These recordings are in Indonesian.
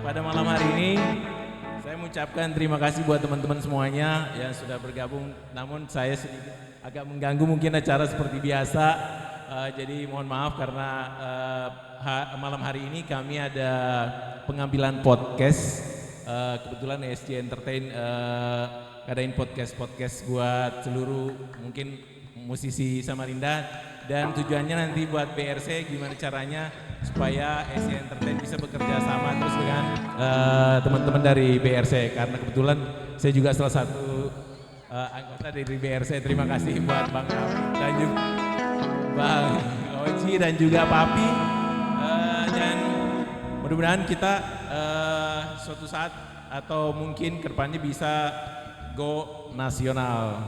pada malam hari ini saya mengucapkan terima kasih buat teman-teman semuanya yang sudah bergabung. Namun saya sedikit agak mengganggu mungkin acara seperti biasa. Jadi mohon maaf karena malam hari ini kami ada pengambilan podcast. Kebetulan SC Entertain ngadain podcast buat seluruh mungkin musisi Samarinda, dan tujuannya nanti buat BRC gimana caranya supaya SC Entertain bisa bekerja sama terus dengan teman-teman dari BRC, karena kebetulan saya juga salah satu anggota dari BRC. Terima kasih buat Bang Awi dan juga Bang Oji dan juga Papi, dan mudah-mudahan kita suatu saat atau mungkin kedepannya bisa go nasional.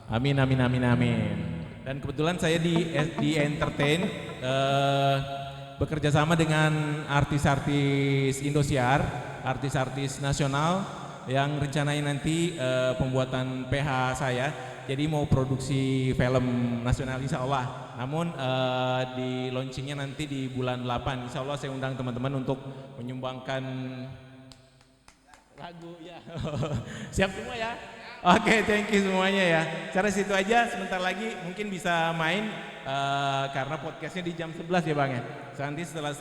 Amin amin amin amin. Dan kebetulan saya di Entertain bekerja sama dengan artis-artis Indosiar, artis-artis nasional yang rencananya nanti pembuatan PH saya. Jadi mau produksi film nasional insya Allah. Namun di launchingnya nanti di bulan 8. Insya Allah saya undang teman-teman untuk menyumbangkan lagu ya. Siap semua ya? Oke, thank you semuanya ya. Cara situ aja, sebentar lagi mungkin bisa main karena podcastnya di jam 11 ya Bang ya. Nanti setelah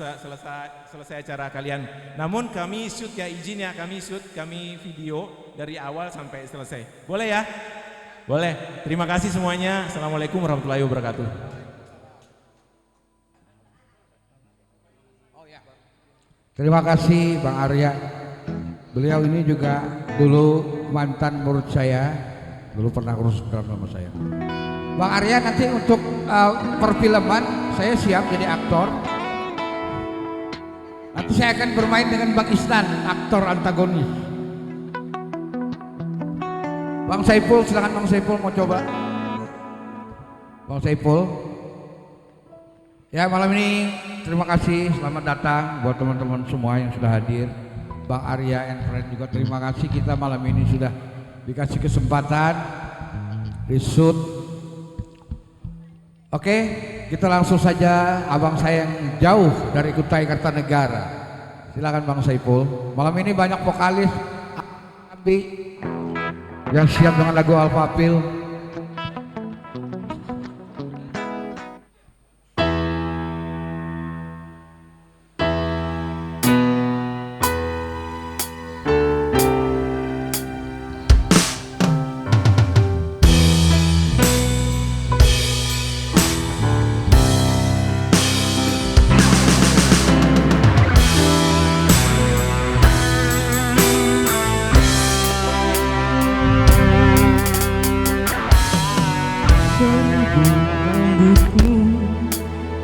selesai acara kalian. Namun kami shoot ya, izin ya, kami shoot, kami video dari awal sampai selesai. Boleh ya? Boleh. Terima kasih semuanya. Assalamualaikum warahmatullahi wabarakatuh. Terima kasih Bang Arya. Beliau ini juga dulu mantan murid saya, dulu pernah kursus drama sama saya. Bang Arya, nanti untuk perfilman saya siap jadi aktor. Nanti saya akan bermain dengan Bang Isnan, aktor antagonis. Bang Saiful, silakan Bang Saiful mau coba. Bang Saiful. Ya, malam ini terima kasih, selamat datang buat teman-teman semua yang sudah hadir. Bang Arya and Friend juga terima kasih, kita malam ini sudah dikasih kesempatan di shoot. Oke, kita langsung saja, abang saya yang jauh dari Kutai Kartanegara. Silakan Bang Saiful. Malam ini banyak vokalis Abi yang siap dengan lagu Alfapil.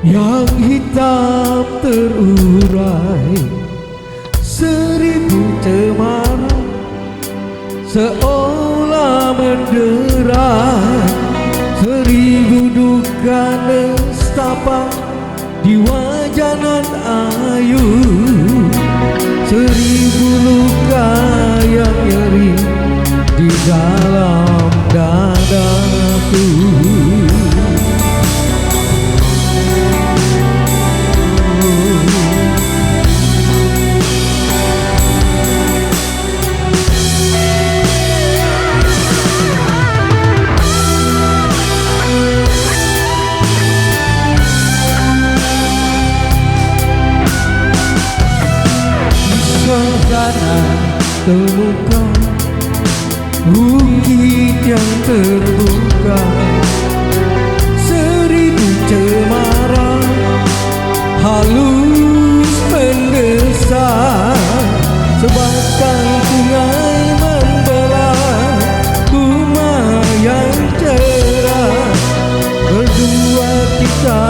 Yang hitam terurai, 1000 cemara seolah menderai, 1000 duka nestapa di wajah nan ayu, 1000 luka yang nyeri di dalam dadaku. Temukan bukit yang terbuka, 1000 cemara halus mendesak, sebatang sungai membelah rumah yang cerah, berdua kita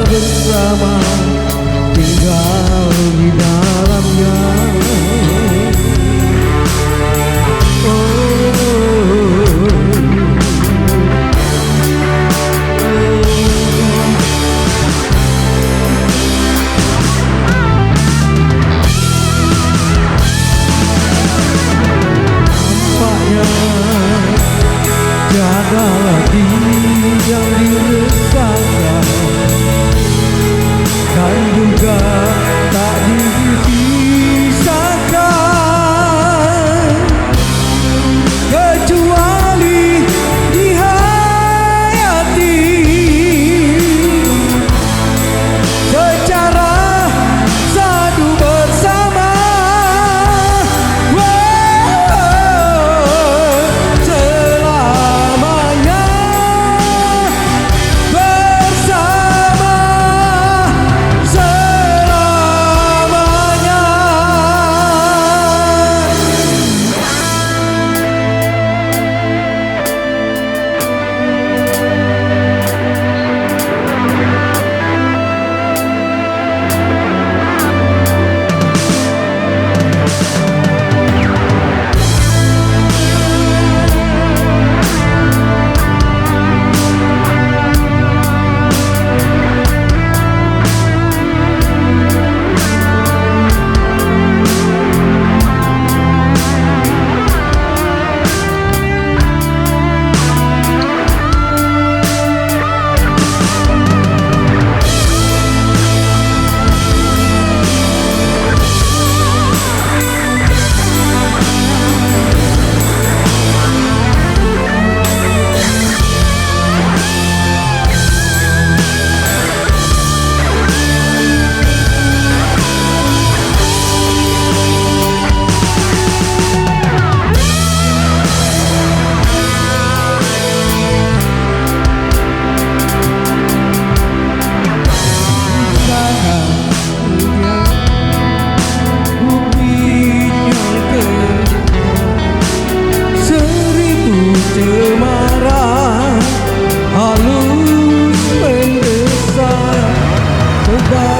bersama tinggal di dalamnya.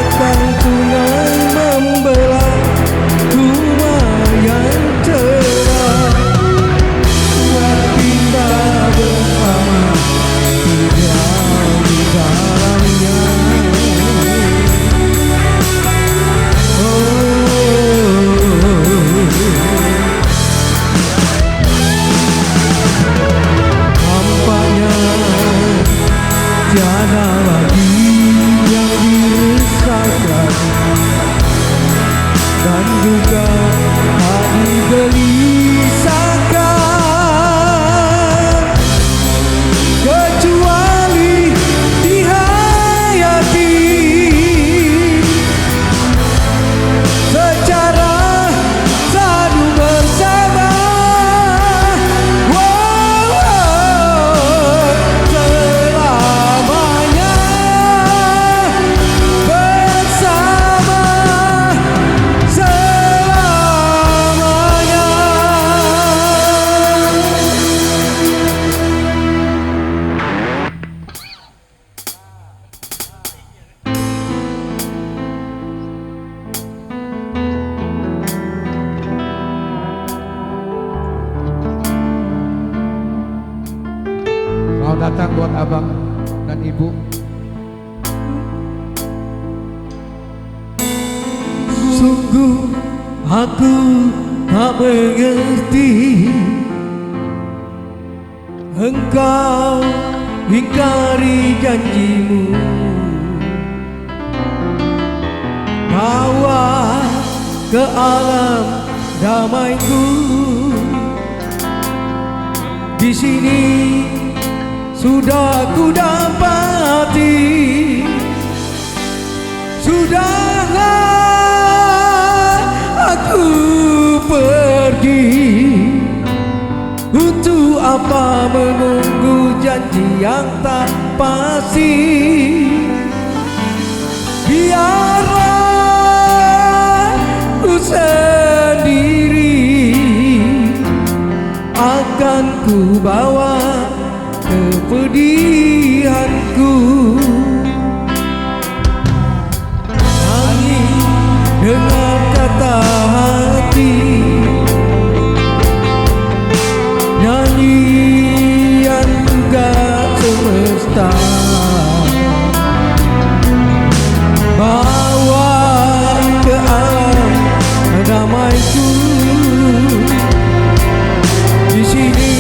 Sebabkan sungai membelah rumah yang cerah, buat kita bersama tinggal di dalamnya. Nampaknya tiada lagi yang diresahkan, dan juga tak digelisahkan, kecuali dihayati secara sadu bersama. Selamanya bersama, selamanya. Selamat datang buat abang dan ibu. Sungguh aku tak mengerti, engkau ingkari janjimu, bawa ke alam damaiku. Di sini sudah ku dapati, sudahlah aku pergi. Untuk apa menunggu janji yang tak pasti? Biarlah ku sendiri, akan ku bawa kepedihanku. Nyanyi dengan kata hati, nyanyian juga semesta, bawa ke alam damaiku. Di sini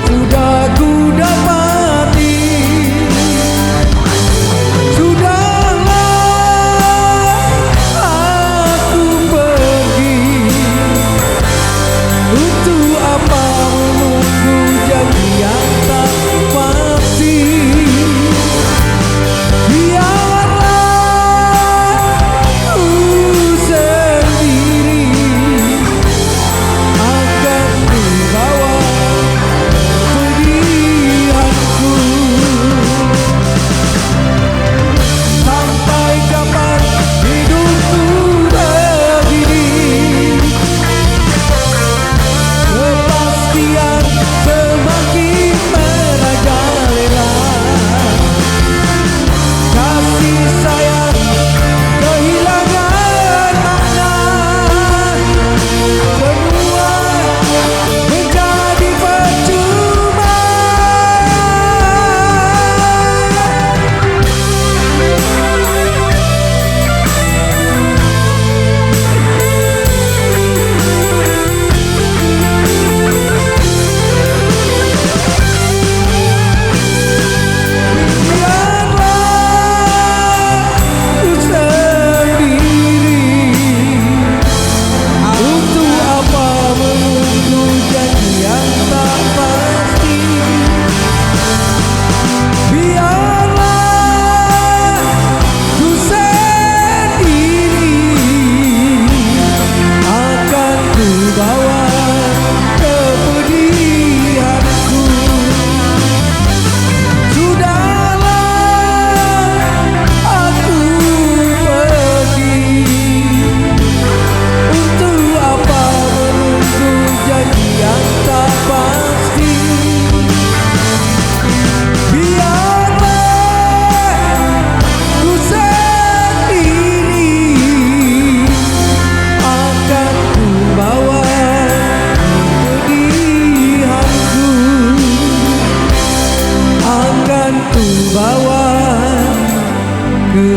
sudah ku dapati, sudahlah aku pergi. Untuk apa menunggu janji yang tak pasti?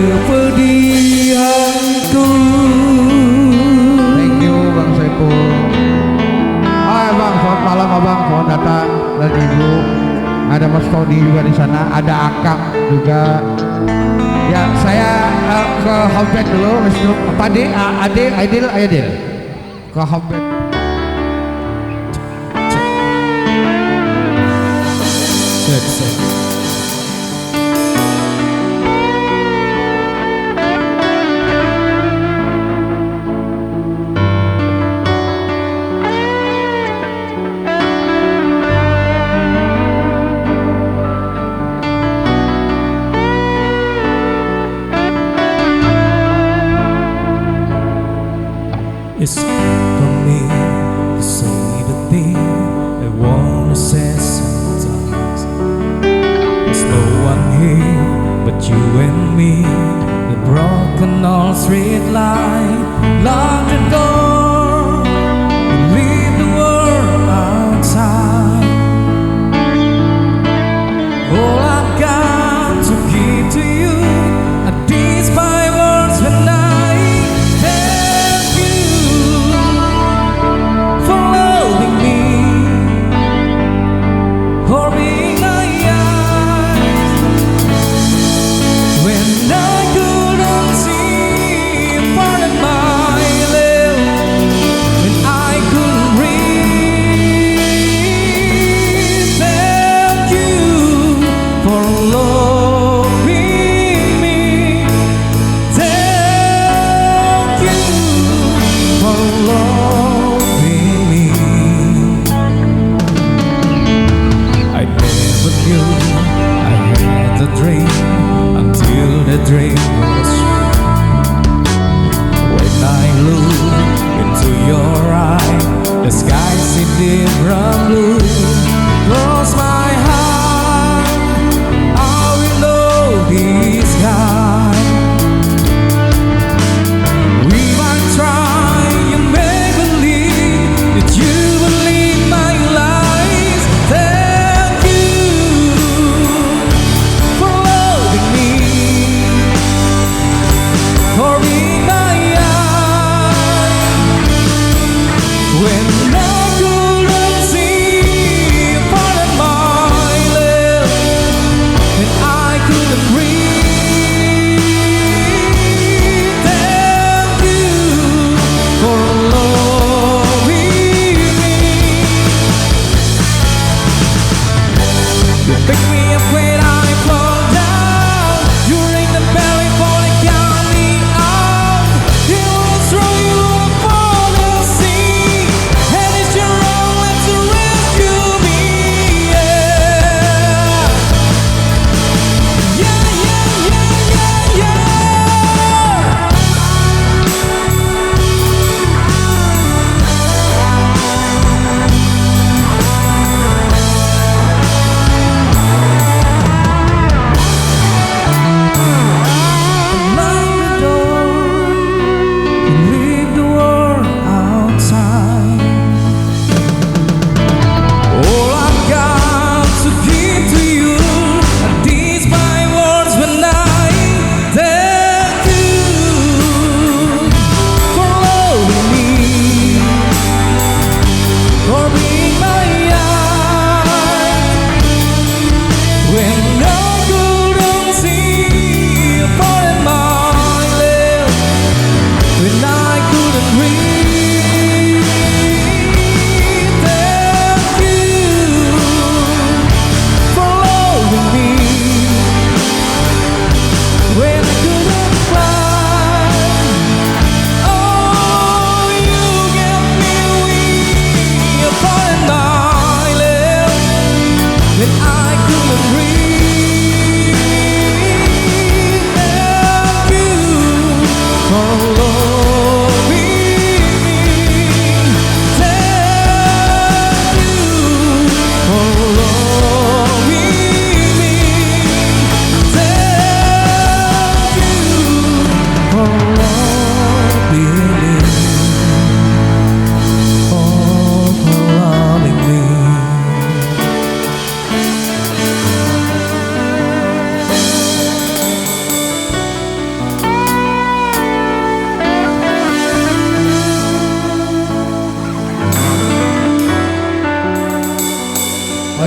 kepedihanku. Thank you Bang Saiful. Hai Bang, selamat malam Abang, selamat datang. Dan Ibu, ada Mas Tony juga di sana, ada Akang juga. Ya saya ke homepage dulu, Pak De, Ade, Aidil, Aidil. Ke homepage. Cek. It's for me to say the thing I wanna say sometimes. There's no one here but you and me. The broken old street light, lock the door, and leave the world outside. All I've got to give to you are these five words when I dream was true. When I look into your eyes, the sky seems different blue. Close my heart, I will know this sky. We might try and make believe that you will lead my life. Thank you for loving me, for being my eye when I couldn't see.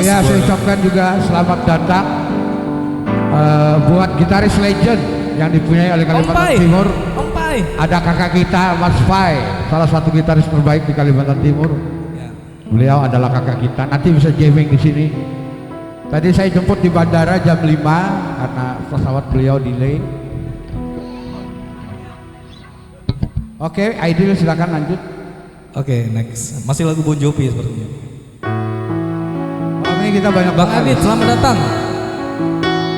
Ya, saya ucapkan juga selamat datang buat gitaris legend yang dipunyai oleh Kalimantan Timur. Om Pai. Ada kakak kita Mas Pai, salah satu gitaris terbaik di Kalimantan Timur. Ya. Beliau adalah kakak kita. Nanti bisa jamming di sini. Tadi saya jemput di bandara jam 5 karena pesawat beliau delay. Oke, Aidil silakan lanjut. Oke, next. Masih lagu Bon Jovi sepertinya. Malam ini kita banyak Bang vokalis. Adit, selamat datang.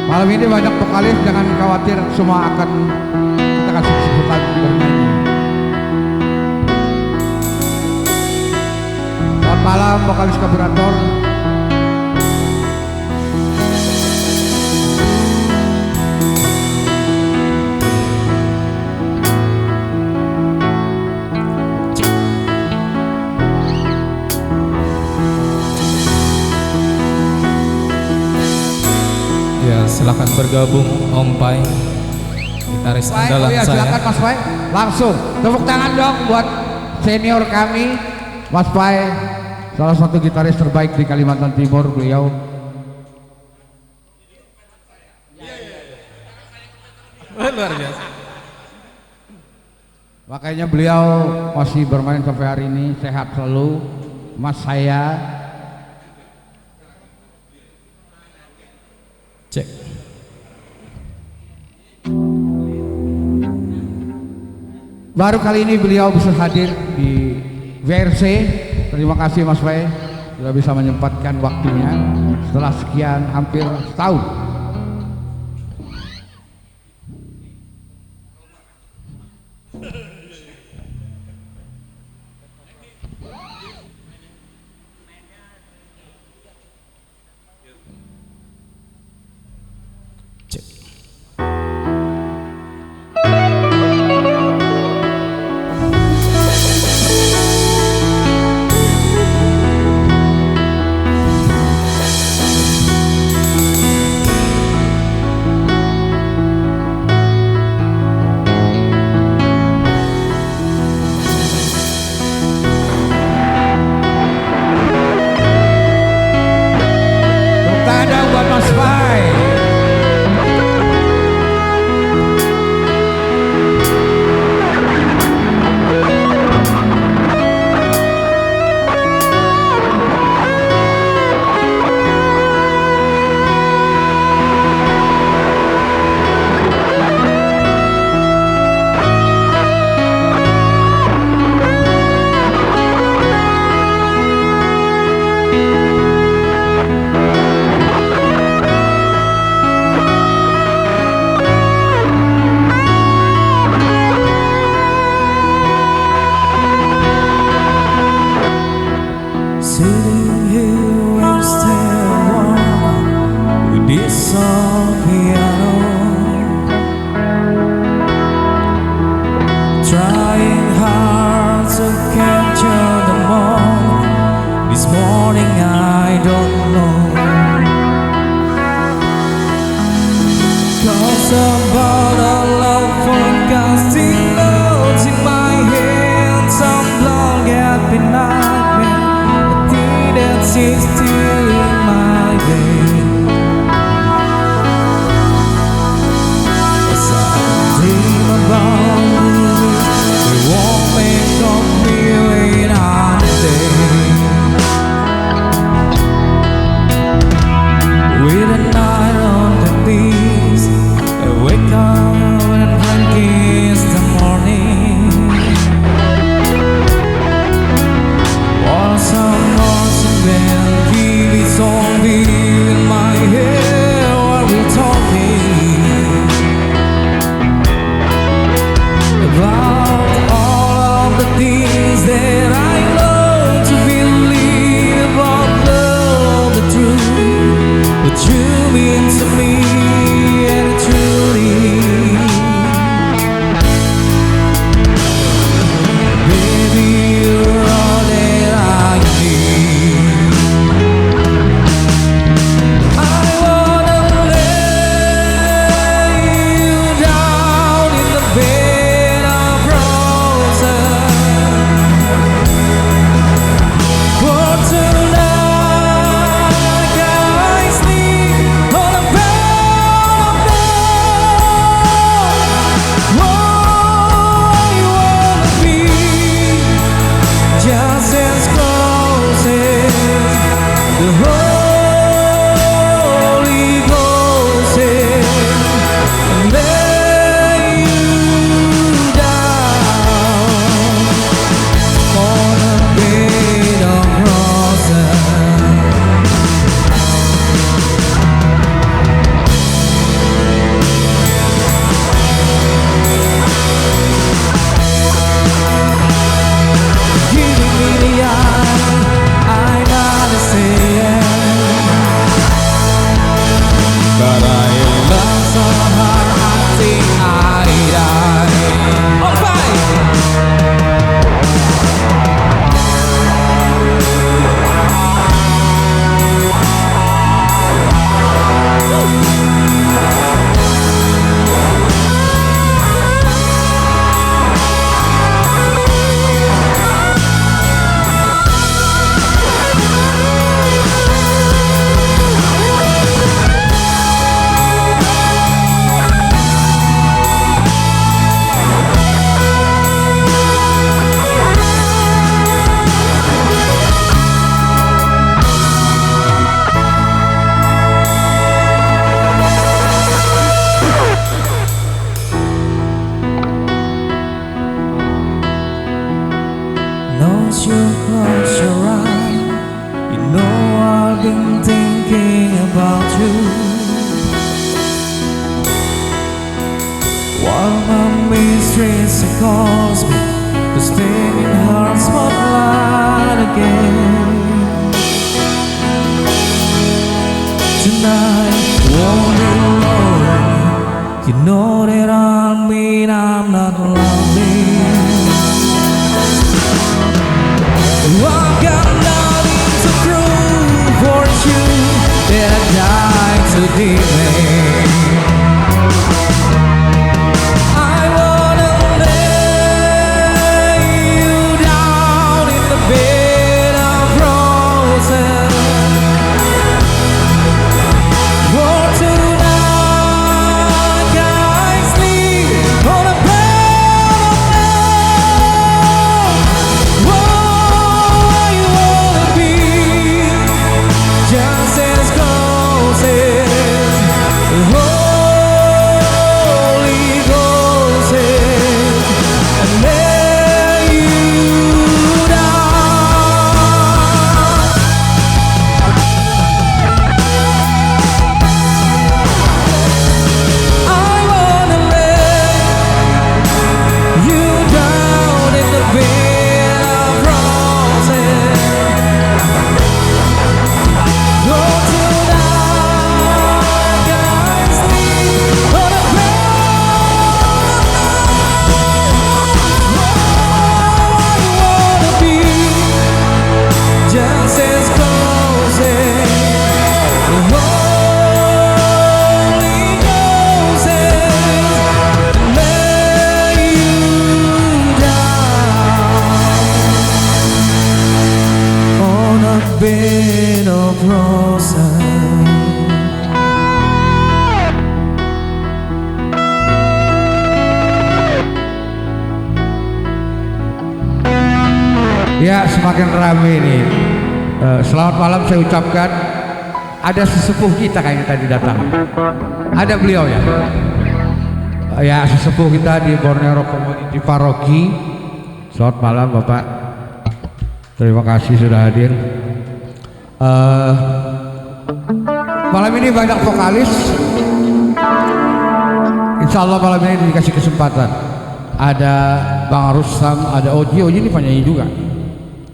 Malam ini banyak vokalis, jangan khawatir, semua akan kita kasih kesempatan bernyanyi. Selamat malam vokalis Kaburator. Ya, silakan bergabung Om Pai, gitaris Pai, andalan oh ya, saya. silakan Mas Pai, langsung tepuk tangan dong buat senior kami, Mas Pai, salah satu gitaris terbaik di Kalimantan Timur. Beliau Luar biasa. makanya beliau masih bermain sampai hari ini, sehat selalu. Mas saya Cek. baru kali ini beliau bisa hadir di VRC. Terima kasih Mas Pai sudah bisa menyempatkan waktunya setelah sekian hampir setahun. Cek. Tepuk tangan dong buat Mas Pai. Sitting here instead one with this old piano, trying hard to capture the moment. This morning I don't know, 'cause about a love forecasting notes in my head, some long happy nightmare that sits still in my bed. As I dream about you, they won't make once you close your eyes, you know I've been thinking about you. While my mistress calls me to stay in her spotlight again. Tonight, won't be lonely. You know that I mean I'm not lonely. I've got nothing to prove for you that I died so deeply. I wanna lay you down in the bed of roses. For tonight, can I sleep on a bed of love? Oh, I wanna be just as close as the Holy Ghost is, and lay you down. I wanna lay you down in the bed of roses. Oh, tonight, can I sleep on a bed? Oh, I wanna be just as close as the Holy Ghost is, and lay you down on a bed of roses. Ya, semakin ramai ini. Selamat malam saya ucapkan. Ada sesepuh kita kayaknya tadi datang. Ada beliau ya. Ya, sesepuh kita di Borneo Community Paroki. Selamat malam Bapak. Terima kasih sudah hadir. Malam ini banyak vokalis. Insya Allah malam ini dikasih kesempatan. Ada Bang Rustam, ada Oji ini penyanyi juga.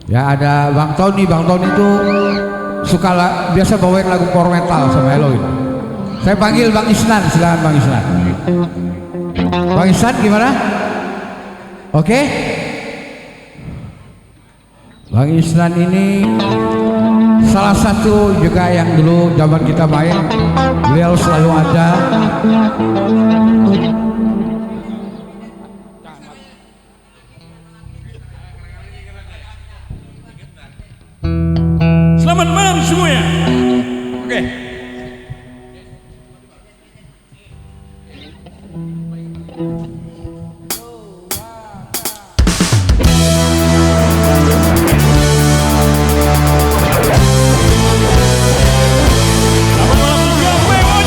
Ya, ada Bang Tony itu suka biasa bawain lagu power metal sama Halloween. Saya panggil Bang Isnan, silakan Bang Isnan. Bang Isnan gimana? Oke? Bang Isnan ini salah satu juga yang dulu zaman kita main, beliau selalu ada. Selamat malam semuanya. Oke. Selamat malam juga semuanya.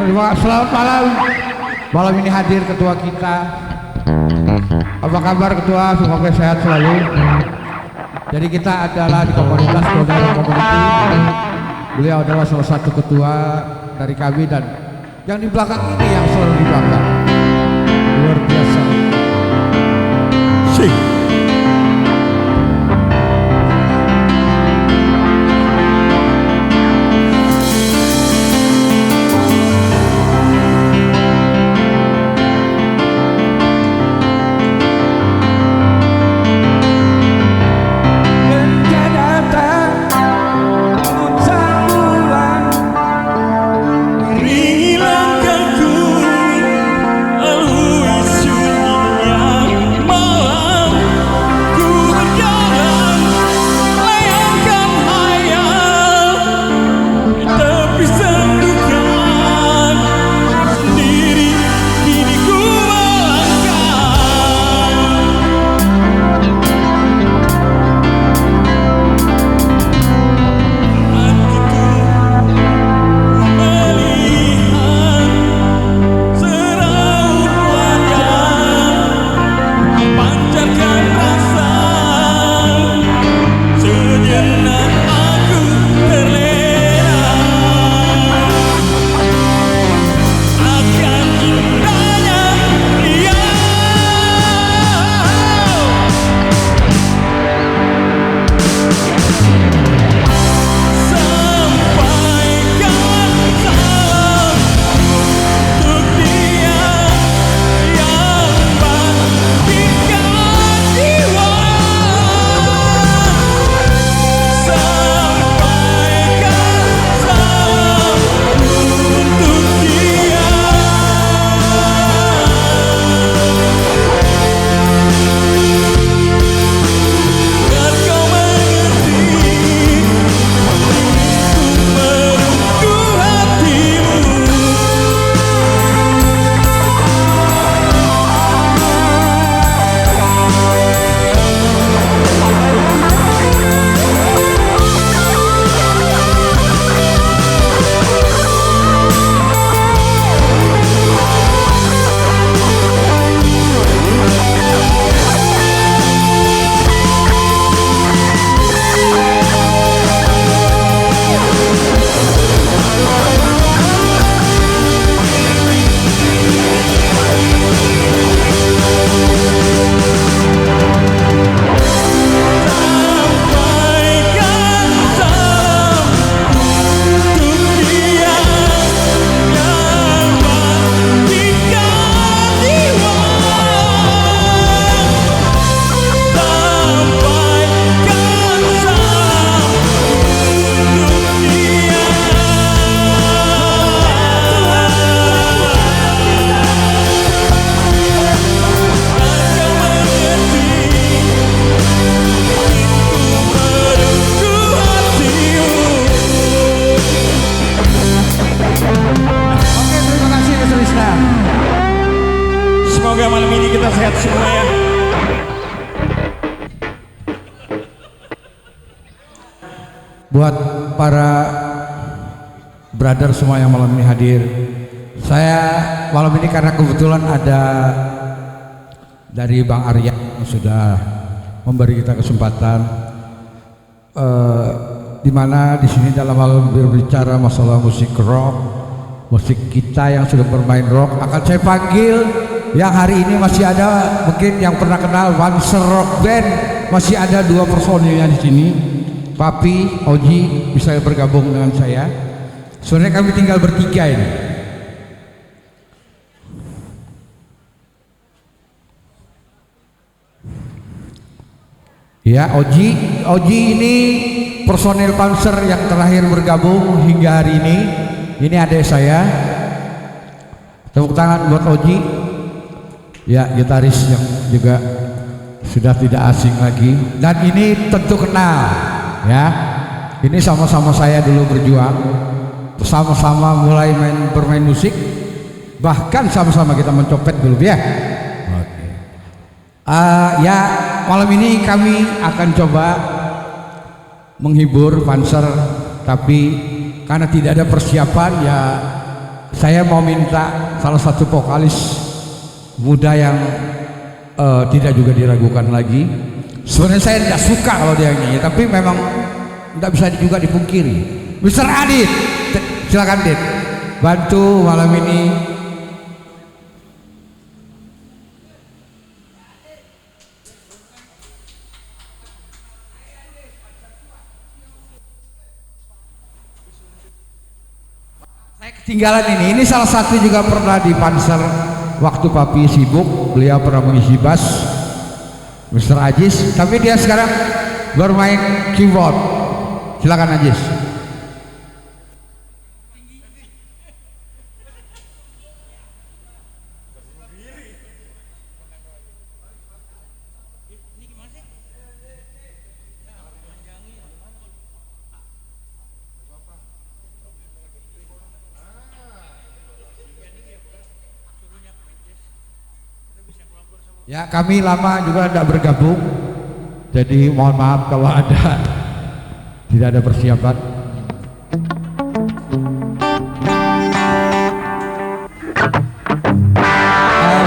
Selamat malam. Malam ini hadir ketua kita. Apa kabar ketua? Semoga sehat selalu. Jadi kita adalah di komunitas Saudara Community. Beliau adalah salah satu ketua dari kami dan yang di belakang ini yang selalu di belakang. Luar biasa. Sing. Semoga malam ini kita sehat semua ya. Buat para brother semua yang malam ini hadir, saya malam ini karena kebetulan ada dari Bang Arya yang sudah memberi kita kesempatan, di mana di sini dalam hal berbicara masalah musik rock, musik kita yang sudah bermain rock, akan saya panggil yang hari ini masih ada, mungkin yang pernah kenal Panser Rock Band, masih ada 2 personilnya di sini. Papi, Oji bisa bergabung dengan saya. Sebenarnya kami tinggal bertiga ini. Ya, Oji ini personil Panser yang terakhir bergabung hingga hari ini. Ini adik saya. Tepuk tangan buat Oji. Ya, gitaris yang juga sudah tidak asing lagi. Dan ini tentu kenal, ya. Ini sama-sama saya dulu berjuang, sama-sama mulai bermain musik, bahkan sama-sama kita mencopet dulu ya. Oke. Ya, malam ini kami akan coba menghibur Panser, tapi karena tidak ada persiapan ya saya mau minta salah satu vokalis muda yang tidak juga diragukan lagi. Sebenarnya saya tidak suka kalau dia nyanyi, tapi memang tidak bisa juga dipungkiri. Mr. Adit, silakan Dit, bantu malam ini. Saya ketinggalan ini salah satu juga pernah di Panser waktu Papi sibuk, beliau pernah mengisi bass, Mr. Ajis, tapi dia sekarang bermain keyboard. Silakan Ajis. Ya, kami lama juga tidak bergabung, jadi mohon maaf kalau tidak ada persiapan.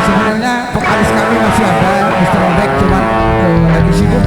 Sebenarnya vokalis kami masih ada, Mr. Obek, cuman lagi sibuk.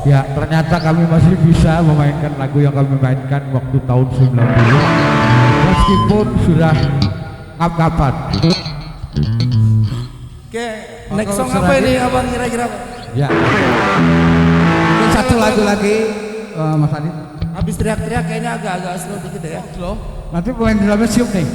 Ya, ternyata kami masih bisa memainkan lagu yang kami mainkan waktu tahun 90. Meskipun sudah ngap-ngapan. Oke, next song apa ini abang kira-kira? Ya. Mungkin satu lagu lagi, Mas Adi. Habis teriak-teriak kayaknya agak-agak slow dikit ya. Slow. Nanti pemain drumnya siup nih.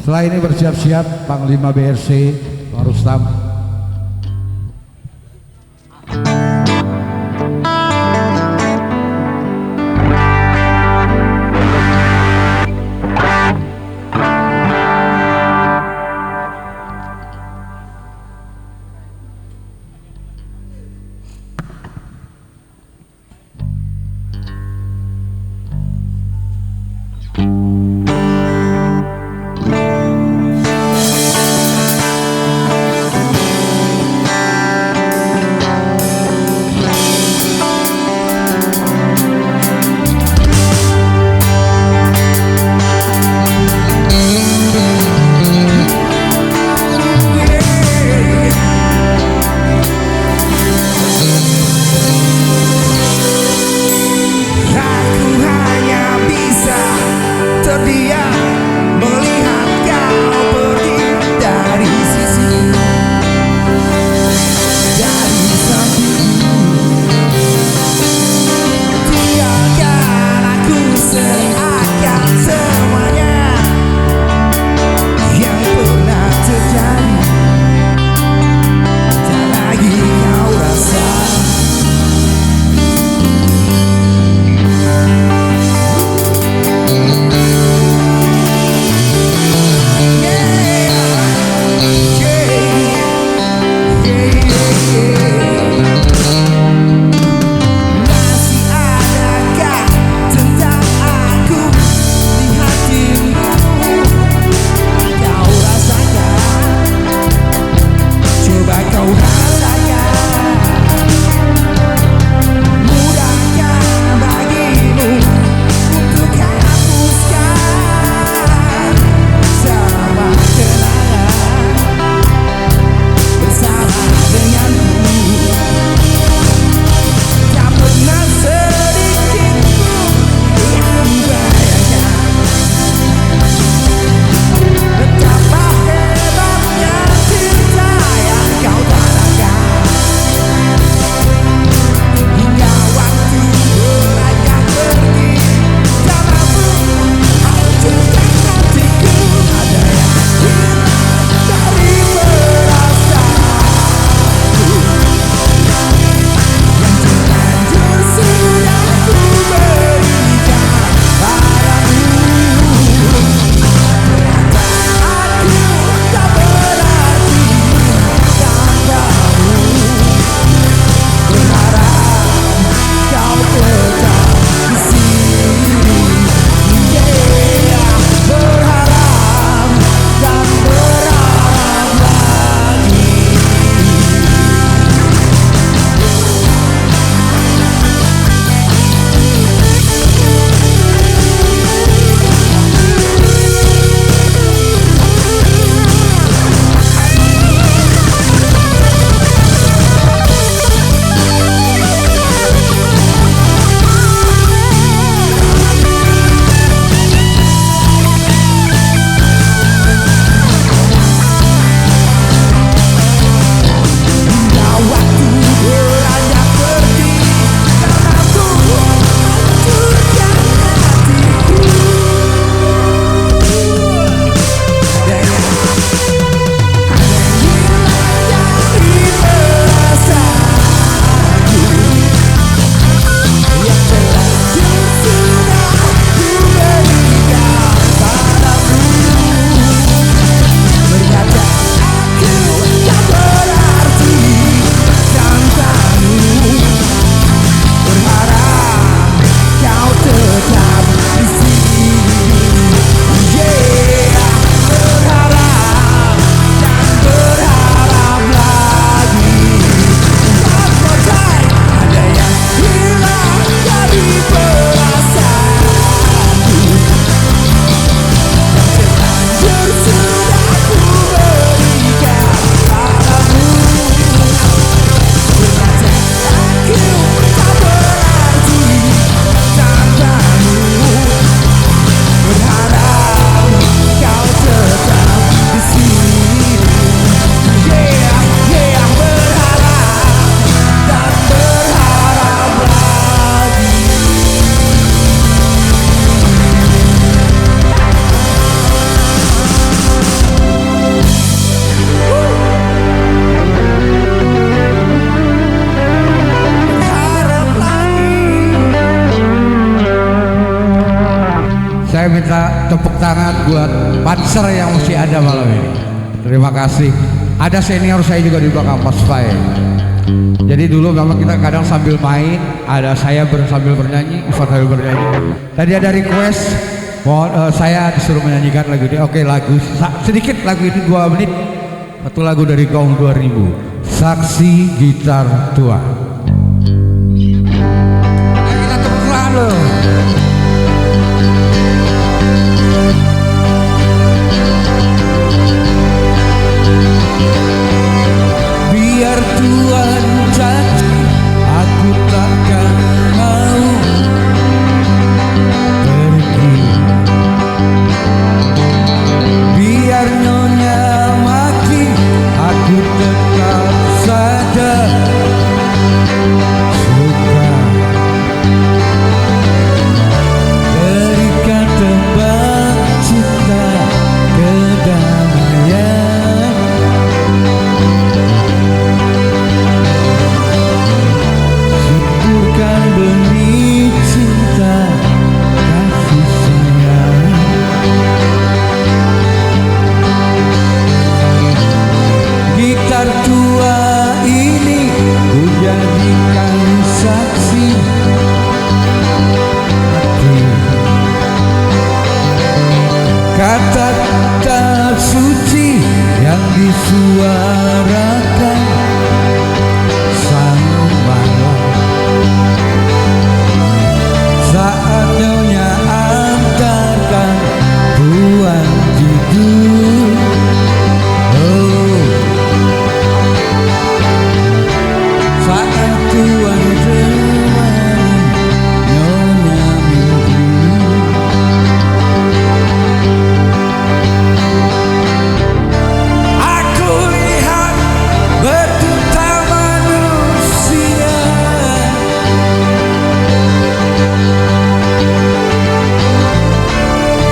Setelah ini bersiap-siap Panglima BRC Pak Rustam. dancer yang masih ada malam ini. Terima kasih. Ada senior saya juga di belakang Mas Fai. Jadi dulu memang kita kadang sambil main, ada saya sambil bernyanyi, Ivan sambil bernyanyi. Tadi ada request, saya disuruh menyanyikan lagu ini. Oke, lagu sedikit lagu ini 2 menit. Satu lagu dari Gaung 2000, Saksi Gitar Tua. Ayo kita tepuk tangan loh. Biar Tuhan janji, aku takkan mau pergi. Biar nyonya maki, aku tetap saja suka. Berikan tembang cinta kedamaian. Suburkan benih cinta kasih sayang. Gitar tua ini ku jadikan saksi hati. Kata-kata suci yang disuarakan sang malam saat nyonya antarkan tuan tidur. Oh, saat tuan temani nyonya mimpi. Aku lihat berduta manusia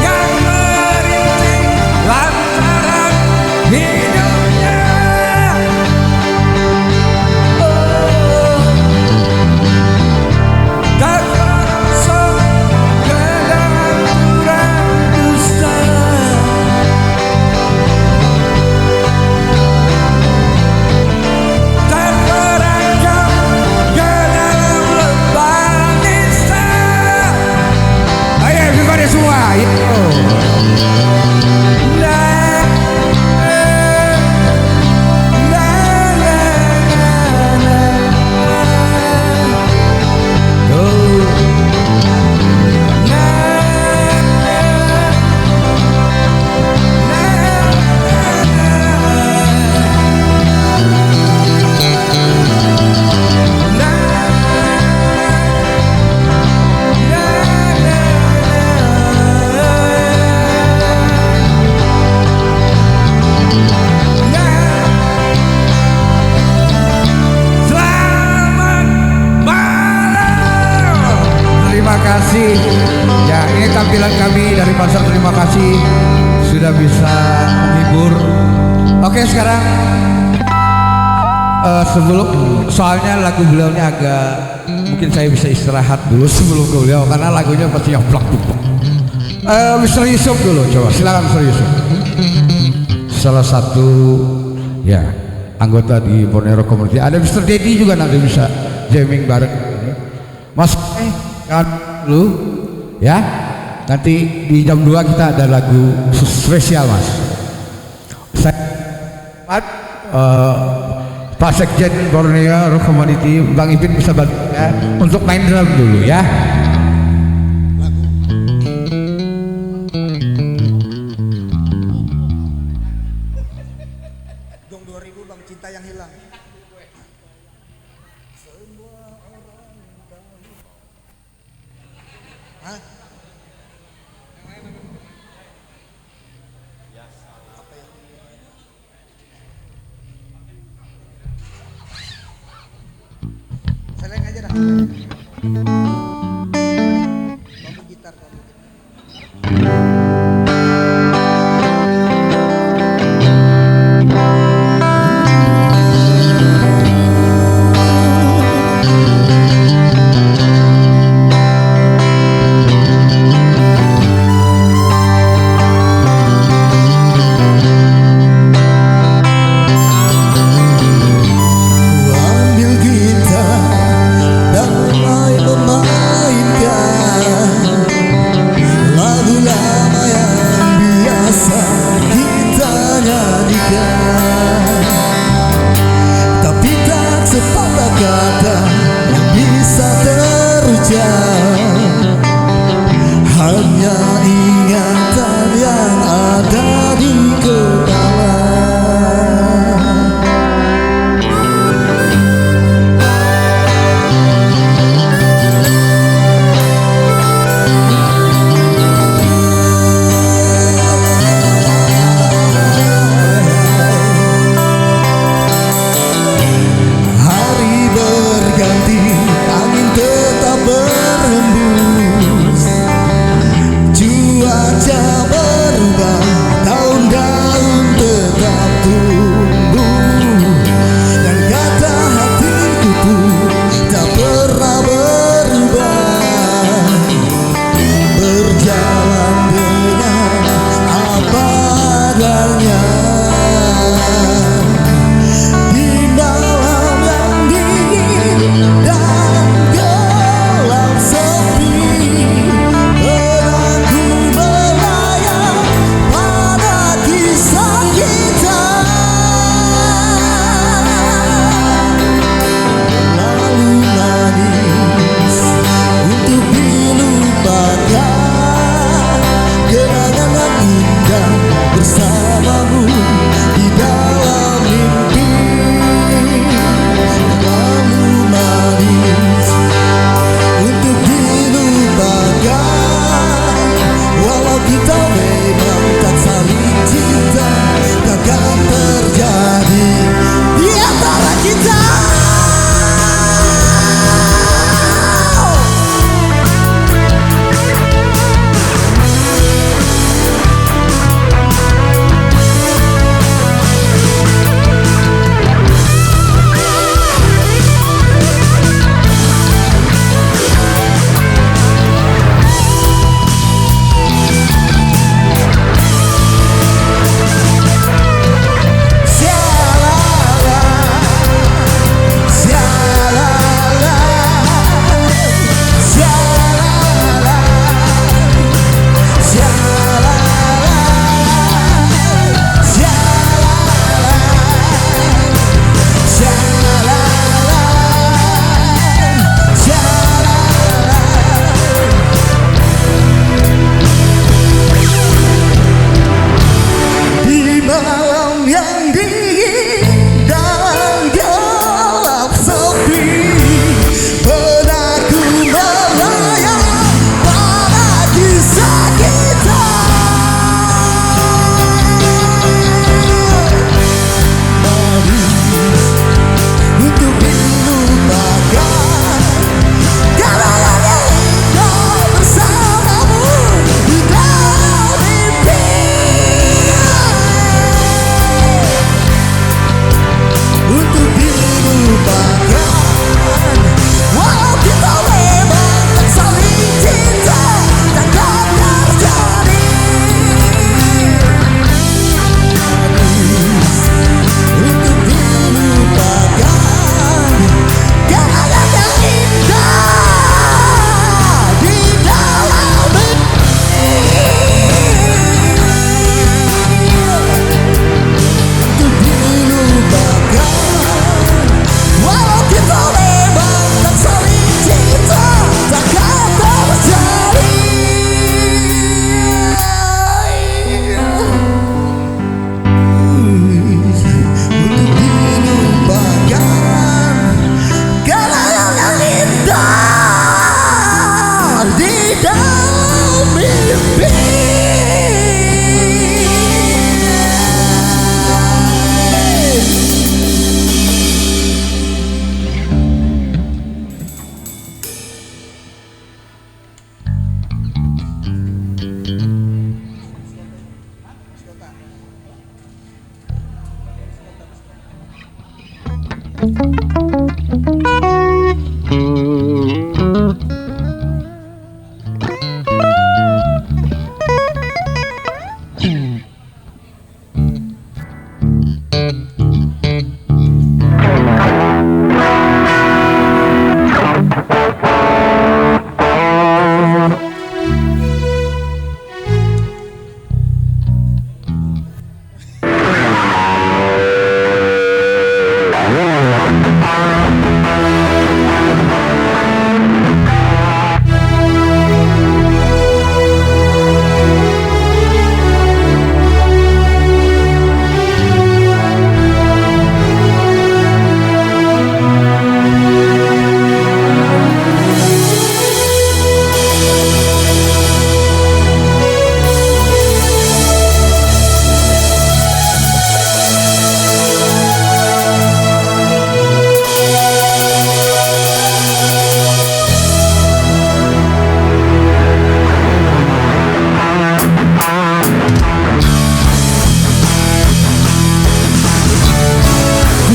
yang merintik lantaran hidupnya. Oh, tak masuk ke dalam jurang dusta. Terperangkap ke dalam lembah nista. Ayo everybody semua. La, la, la, la, la. Oh, la, selamat malam. Terima kasih. Ya, ini tampilan kami dari pasar. Terima kasih sudah bisa menghibur. Oke, sekarang sebelum soalnya lagu beliau ini agak mungkin saya bisa istirahat dulu sebelum beliau karena lagunya pasti yang plak. Mr. Yusuf dulu, coba silakan Mr. Yusuf. Salah satu ya anggota di Borneo Community. Ada Mr. Dedi juga nanti bisa jamming bareng. Mas, kan lu ya. Nanti di jam 2 kita ada lagu spesial, Mas. Saya Pak Sekjen Borneo Community Bang Ipin bisa bantu ya untuk main drum dulu ya. Dong 2000 Bang, cinta yang hilang. Hah? Apa ya? Seleng aja dah. Bambu gitar, bambu gitar.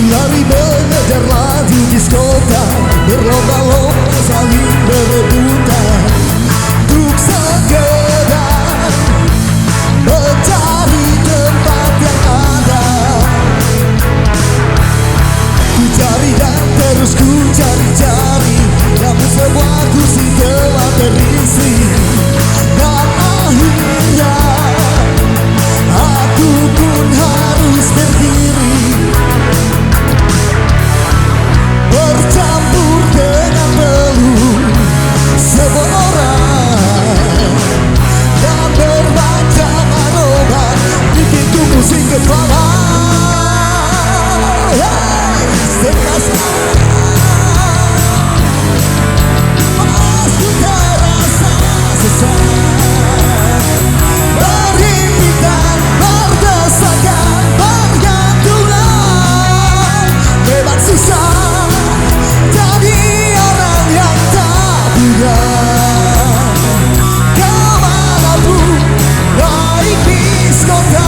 Lari mengejar laju diskotak, berlomba-lomba saling berebutan untuk sekedar mencari tempat yang ada. Ku cari dan terus ku cari-cari, namun semua kursi telah terisi. Dan akhirnya aku pun harus berdiri, bercampur dengan belum sebuah orang dan bermacam aroma bikinku pusing kepala. Aku terasa sesat, berhimpitan, berdesakan, bergantungan, memang susah jadi orang yang tak punya. Kemanapun naik bis kota,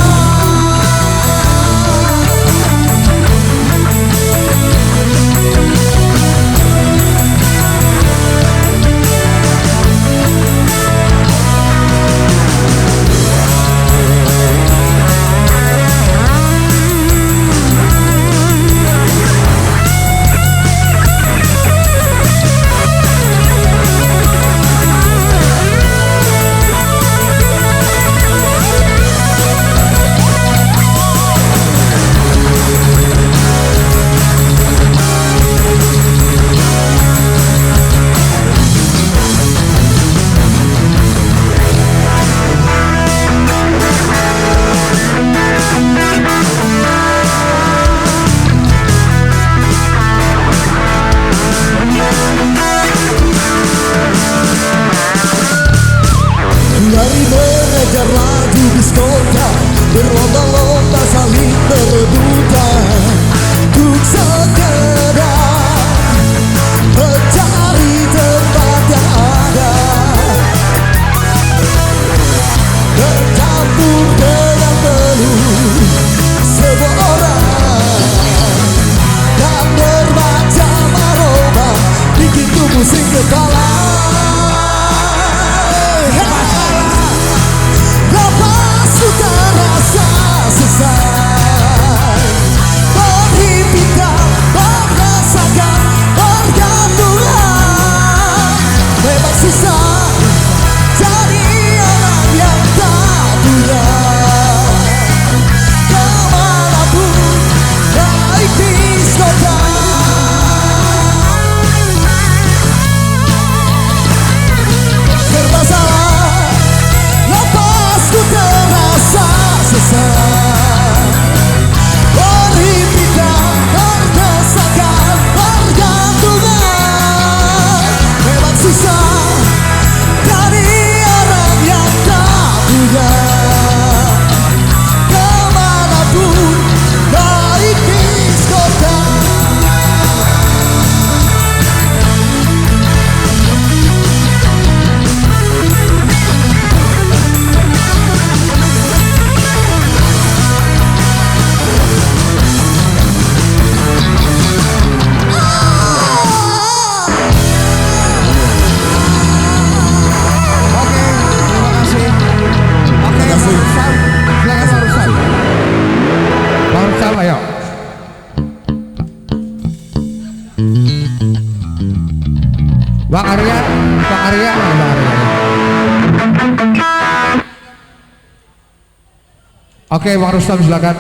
Bang Arya, Bang Arya, Bang Arya. Oke, Bang Rustam silakan.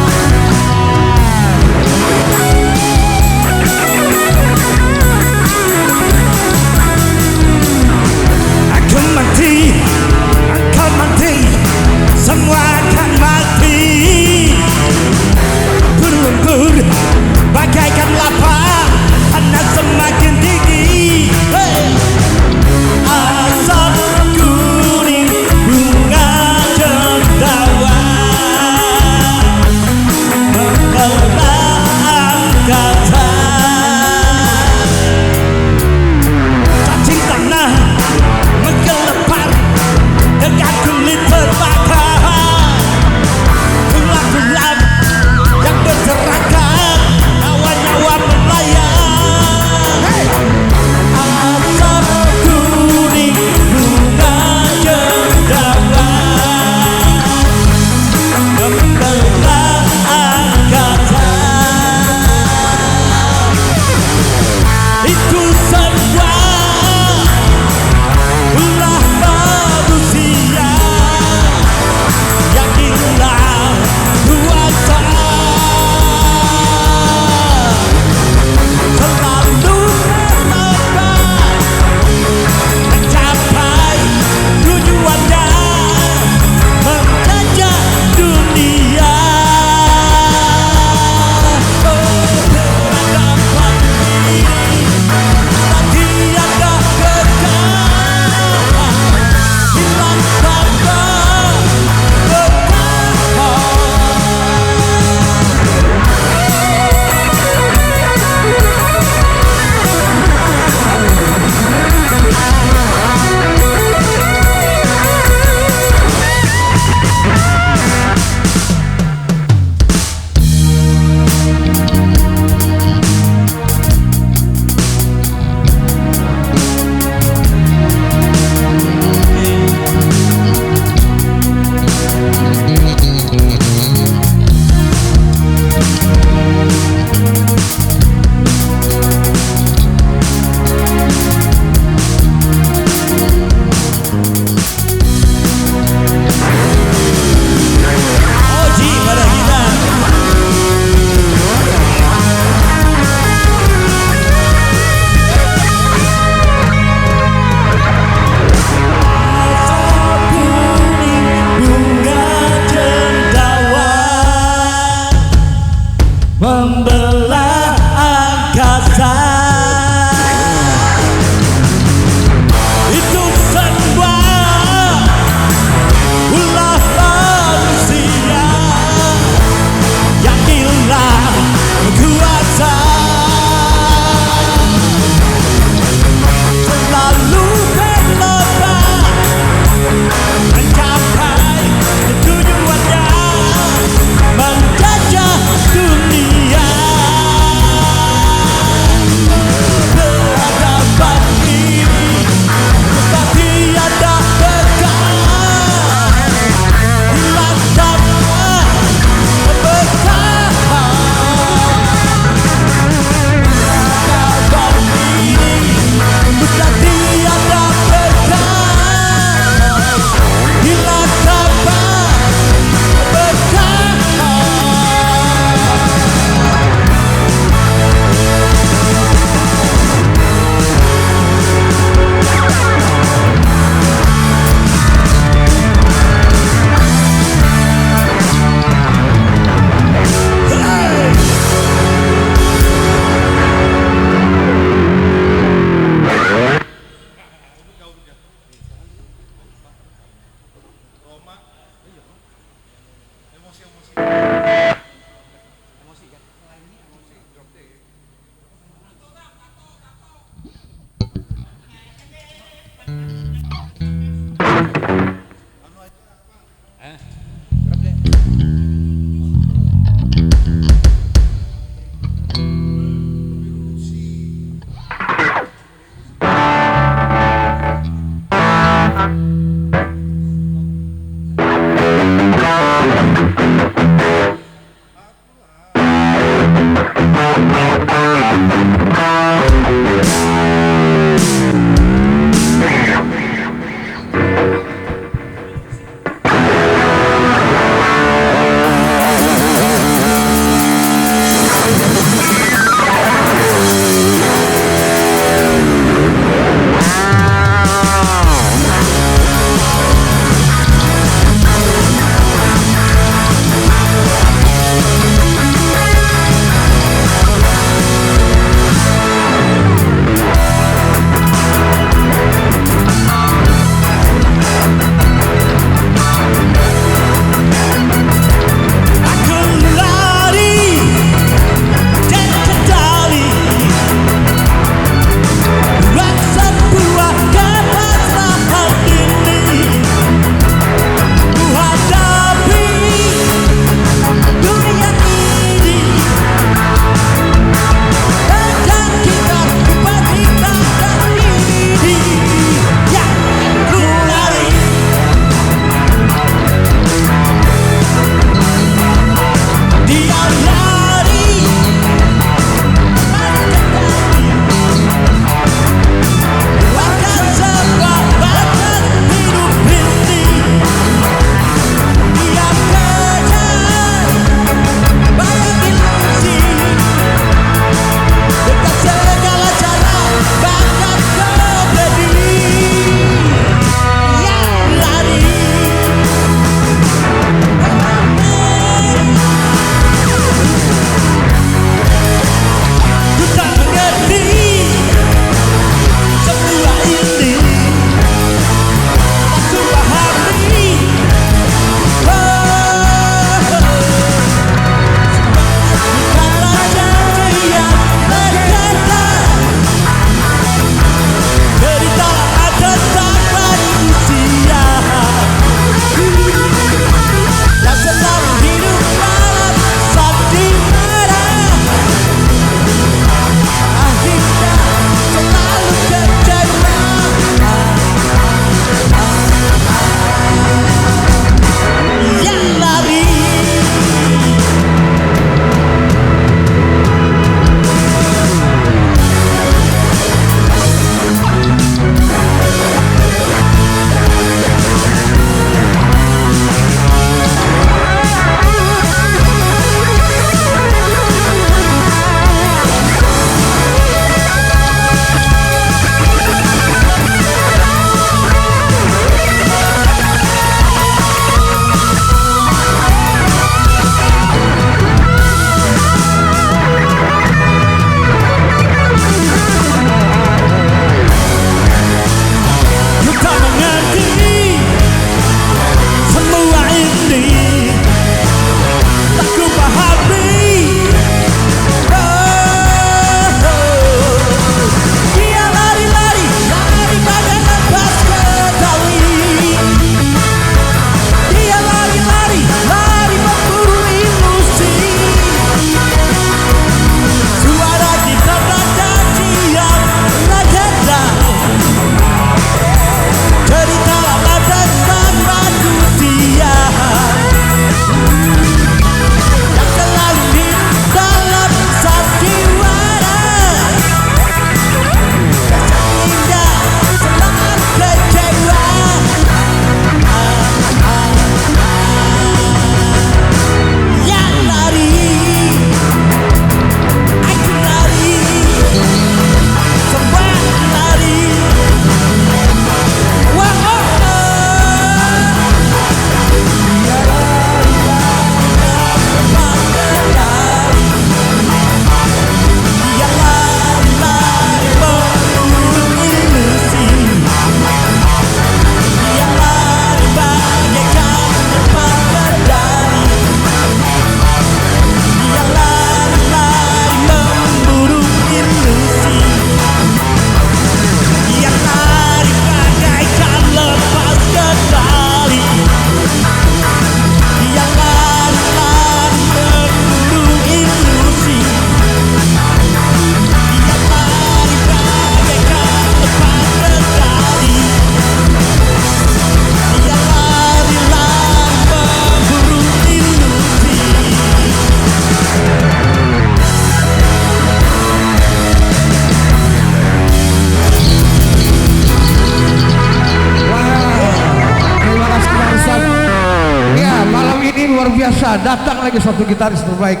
datang lagi satu gitaris terbaik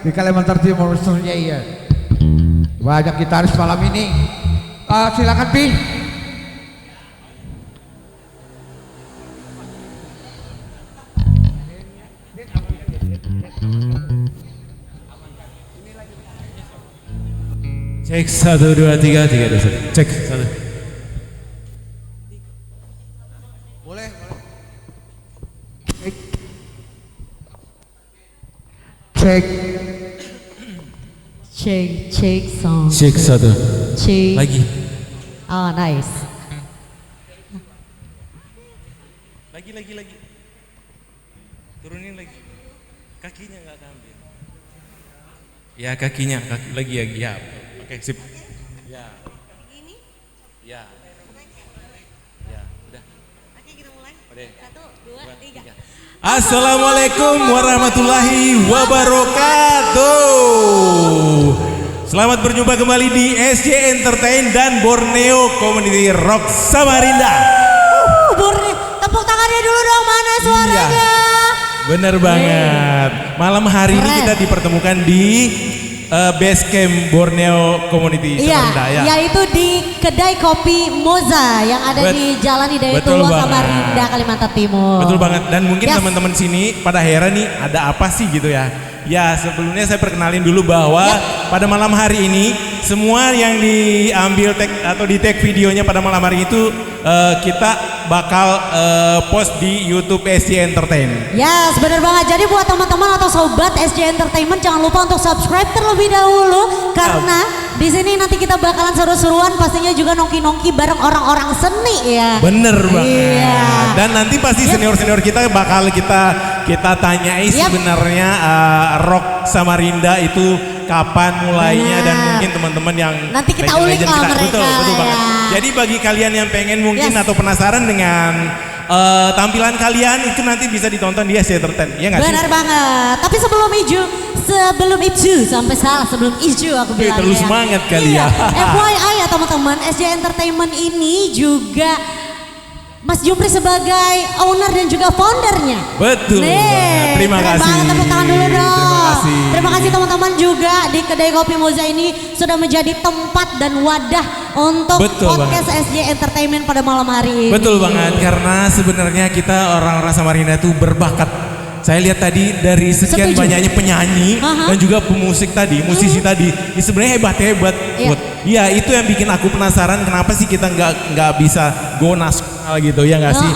di Kalimantan Timur, Mr. Jaya. Banyak gitaris malam ini. Silakan Pi. Cek 1 2 3 3 2 1. Cek 1. Boleh. Cek. Cek song. Cek 1. Cek. Lagi. Oh, nice. Lagi. Turunin lagi. Kakinya nggak ambil. Ya kakinya, lagi ya. Oke, sip. Ya. Ini? Ya. Ya, udah. Oke, kita mulai. Udah. 1, 2, 3. Assalamualaikum warahmatullahi wabarakatuh. Selamat berjumpa kembali di SJ Entertain dan Borneo Community Rock Samarinda. Borneo, tepuk tangannya dulu dong, mana suaranya? Iya. Bener banget. Malam hari ini Keren. kita dipertemukan di Base Camp Borneo Community Samarinda ya. Yaitu di kedai kopi Moza yang ada di Jalan Hidayatullah betul banget. Samarinda, Kalimantan Timur. Betul banget, dan mungkin Yes. teman-teman sini pada heran nih ada apa sih gitu ya. Ya sebelumnya saya perkenalin dulu bahwa pada malam hari ini semua yang diambil tag atau di tag videonya pada malam hari itu kita bakal post di YouTube SJ Entertain. Yes, benar banget. Jadi buat teman-teman atau sobat SJ Entertainment jangan lupa untuk subscribe terlebih dahulu karena di sini nanti kita bakalan seru-seruan, pastinya juga nongki-nongki bareng orang-orang seni ya. Bener banget. Iya. Dan nanti pasti senior-senior kita bakal kita tanyai sebenarnya rock Samarinda itu kapan mulainya dan Benar. mungkin teman-teman yang Nanti kita ulik legend-legend lah kita. mereka Betul lah banget. ya. Jadi bagi kalian yang pengen mungkin Yes. atau penasaran dengan tampilan kalian itu nanti bisa ditonton di SJ Entertain. Iya nggak sih? Benar banget. Tapi sebelum itu aku bilang terlalu semangat kali ya. FYI ya teman-teman, SJ Entertainment ini juga Mas Jupri sebagai owner dan juga foundernya. Betul. Nih, Terima keren kasih. banget, tepuk tangan dulu dong. Terima kasih. Terima kasih teman-teman juga di kedai kopi Moza ini sudah menjadi tempat dan wadah untuk Betul podcast SJ Entertainment pada malam hari ini. Betul banget, karena sebenarnya kita orang-orang Samarinda itu berbakat. Saya lihat tadi dari sekian Setuju. banyaknya penyanyi Aha. dan juga pemusik tadi, musisi tadi, ini sebenarnya hebat-hebat. Iya. Iya, itu yang bikin aku penasaran kenapa sih kita nggak bisa go nasional gitu ya nggak sih?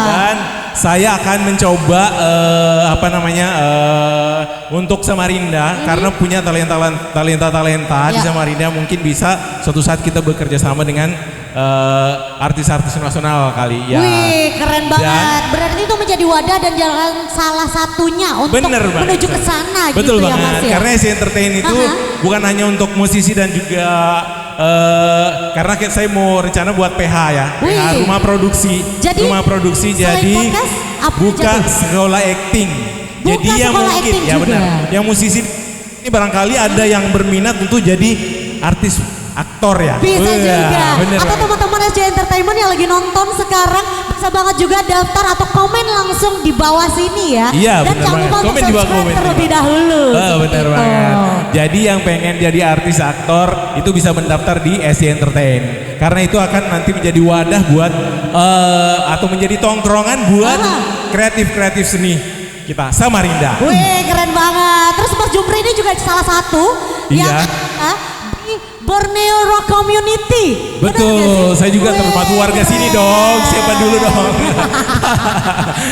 Dan saya akan mencoba untuk Samarinda karena punya talenta di Ya. Samarinda, mungkin bisa suatu saat kita bekerja sama dengan artis-artis nasional kali ya. Wih, keren banget. Berarti itu menjadi wadah dan jalan salah satunya untuk Bener banget. menuju ke sana Betul gitu banget. ya Mas ya. Karena SJ Entertain itu Aha. bukan hanya untuk musisi dan juga karena saya mau rencana buat PH ya. Wih. PH rumah produksi. Jadi, rumah produksi selain jadi podcast, apa buka aja tuh? sekolah acting. Buka Jadi yang sekolah mungkin acting ya juga. benar. Yang musisi ini barangkali ada yang berminat untuk jadi artis aktor ya. Bisa Wah, juga. bener Atau banget. teman-teman SJ Entertainment yang lagi nonton sekarang bisa banget juga daftar atau komen langsung di bawah sini ya. Iya, dan bener jangan banget. lupa untuk Komen di bawah, subscribe komen di terlebih bawah. dahulu. Benar Gitu. banget. Jadi yang pengen jadi artis aktor itu bisa mendaftar di SJ Entertain. Karena itu akan nanti menjadi wadah buat atau menjadi tongkrongan buat kreatif-kreatif seni kita Samarinda. Wih, keren banget. Terus Mas Jupri ini juga salah satu yang Iya. ada di Borneo Rock Community. Benar nggak Betul, sih? saya juga Wih, termasuk warga sini keren. dong. Siapa dulu dong?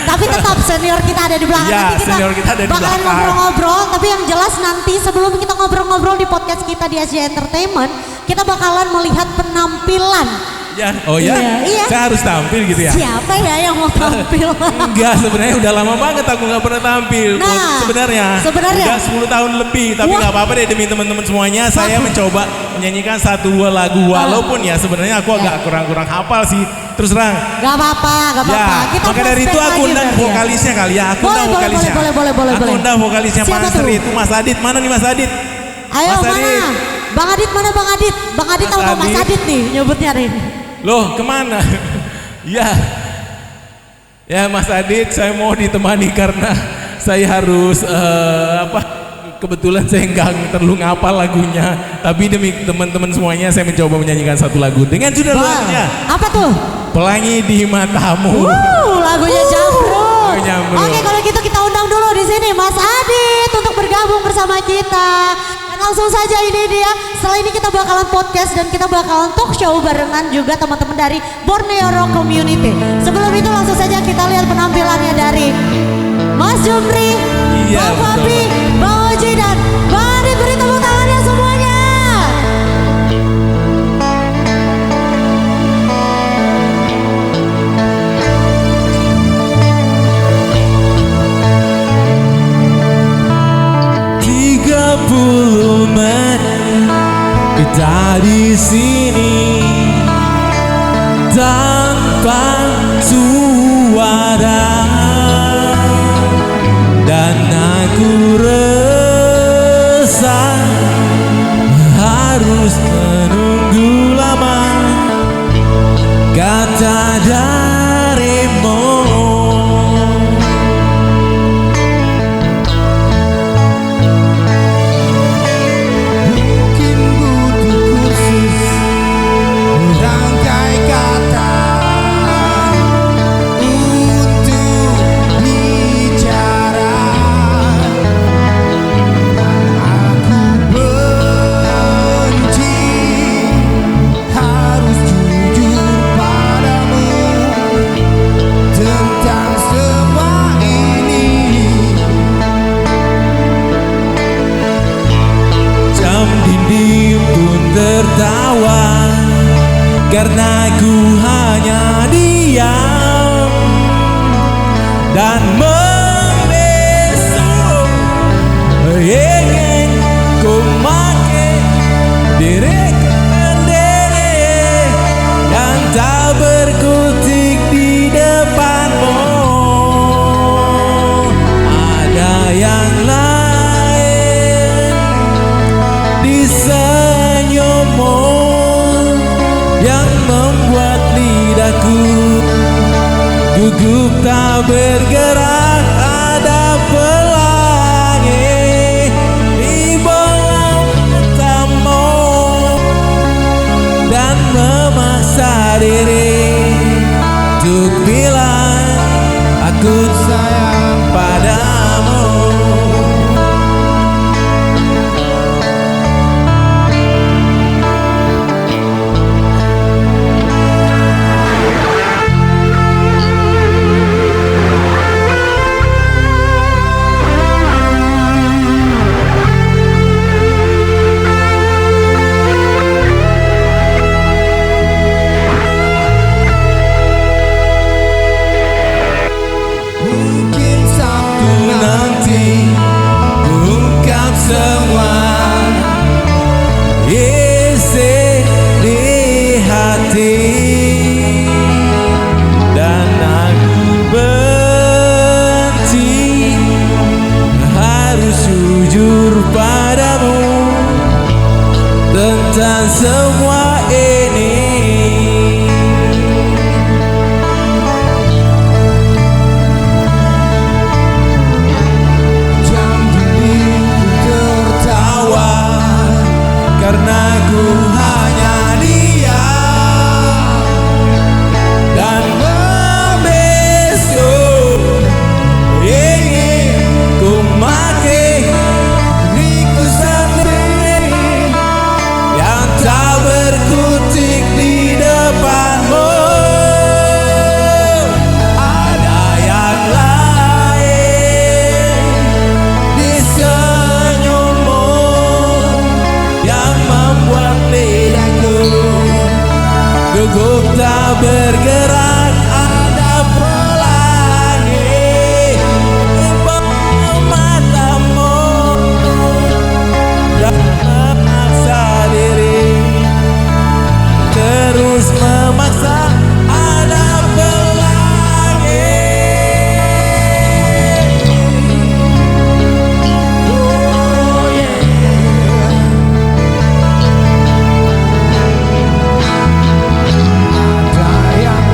Tapi tetap senior kita ada di belakang. Iya, Nanti senior kita ada di bakalan belakang. ngobrol-ngobrol. Tapi yang jelas nanti sebelum kita ngobrol-ngobrol di podcast kita di SJ Entertainment, kita bakalan melihat penampilan. Ya, oh ya, Iya. saya harus tampil gitu ya? Siapa ya yang mau tampil? Enggak, sebenarnya udah lama banget aku nggak pernah tampil. Nah, sebenarnya sebenarnya? udah 10 tahun lebih, tapi Wah. nggak apa-apa deh demi teman-teman semuanya. Saya mencoba menyanyikan 1-2 lagu, walaupun ya sebenarnya aku agak kurang-kurang hafal sih. Terus terang. Gak apa-apa, gak apa-apa. Ya, Kita maka dari itu flashback aku lagi undang berarti ya. vokalisnya kali ya. Aku Boleh, undang boleh, vokalisnya. boleh. Aku undang vokalisnya Siapa Pak tuh? Seri itu Mas Adit. Mana nih Mas Adit? Ayo Mas mana? Adit. Bang Adit mana Bang Adit? Bang Adit Mas sama Mas Adit. Adit nih nyebutnya nih. Loh, kemana? Ya, ya Mas Adit, saya mau ditemani karena saya harus kebetulan saya nggak terlalu ngapal lagunya, tapi demi teman-teman semuanya saya mencoba menyanyikan satu lagu dengan judul lagunya Apa tuh? Pelangi di Matamu. Lagunya Jamrut. Jamrut. Oke, kalau gitu kita undang dulu di sini Mas Adit untuk bergabung bersama kita. Dan langsung saja ini dia. Setelah ini kita bakalan podcast dan kita bakalan talk show barengan juga teman-teman dari Borneo Rock Community. Sebelum itu langsung saja kita lihat penampilannya dari Mas Jumri, Iya, Bang Fabi, betul. Bang Oji dan Bang Adit. Beri tepuk tangannya semuanya. Kita di sini tanpa suara dan aku resah harus menunggu lama kata darimu. Tertawa karena ku hanya diam dan membesu ingin ku make diriku sendiri yang tak berkutik di depanmu. Ada yang lain di senyummu yang membuat lidahku gugup tak bergerak. Ada pelangi di bola matamu dan memaksa diri untuk bilang aku sayang padamu. Semua ini jam diriku tertawa karena ku hanya diam dan membesu ingin ku make diriku sendiri yang tak berkutik di depanmu. Ada yang lain di senyummu yang membuat lidahku gugup tak bergerak. Ada pelangi di bawah matamu dan memaksa diri terus memaksa. Ada pelangi. Oh yeah. Ada yang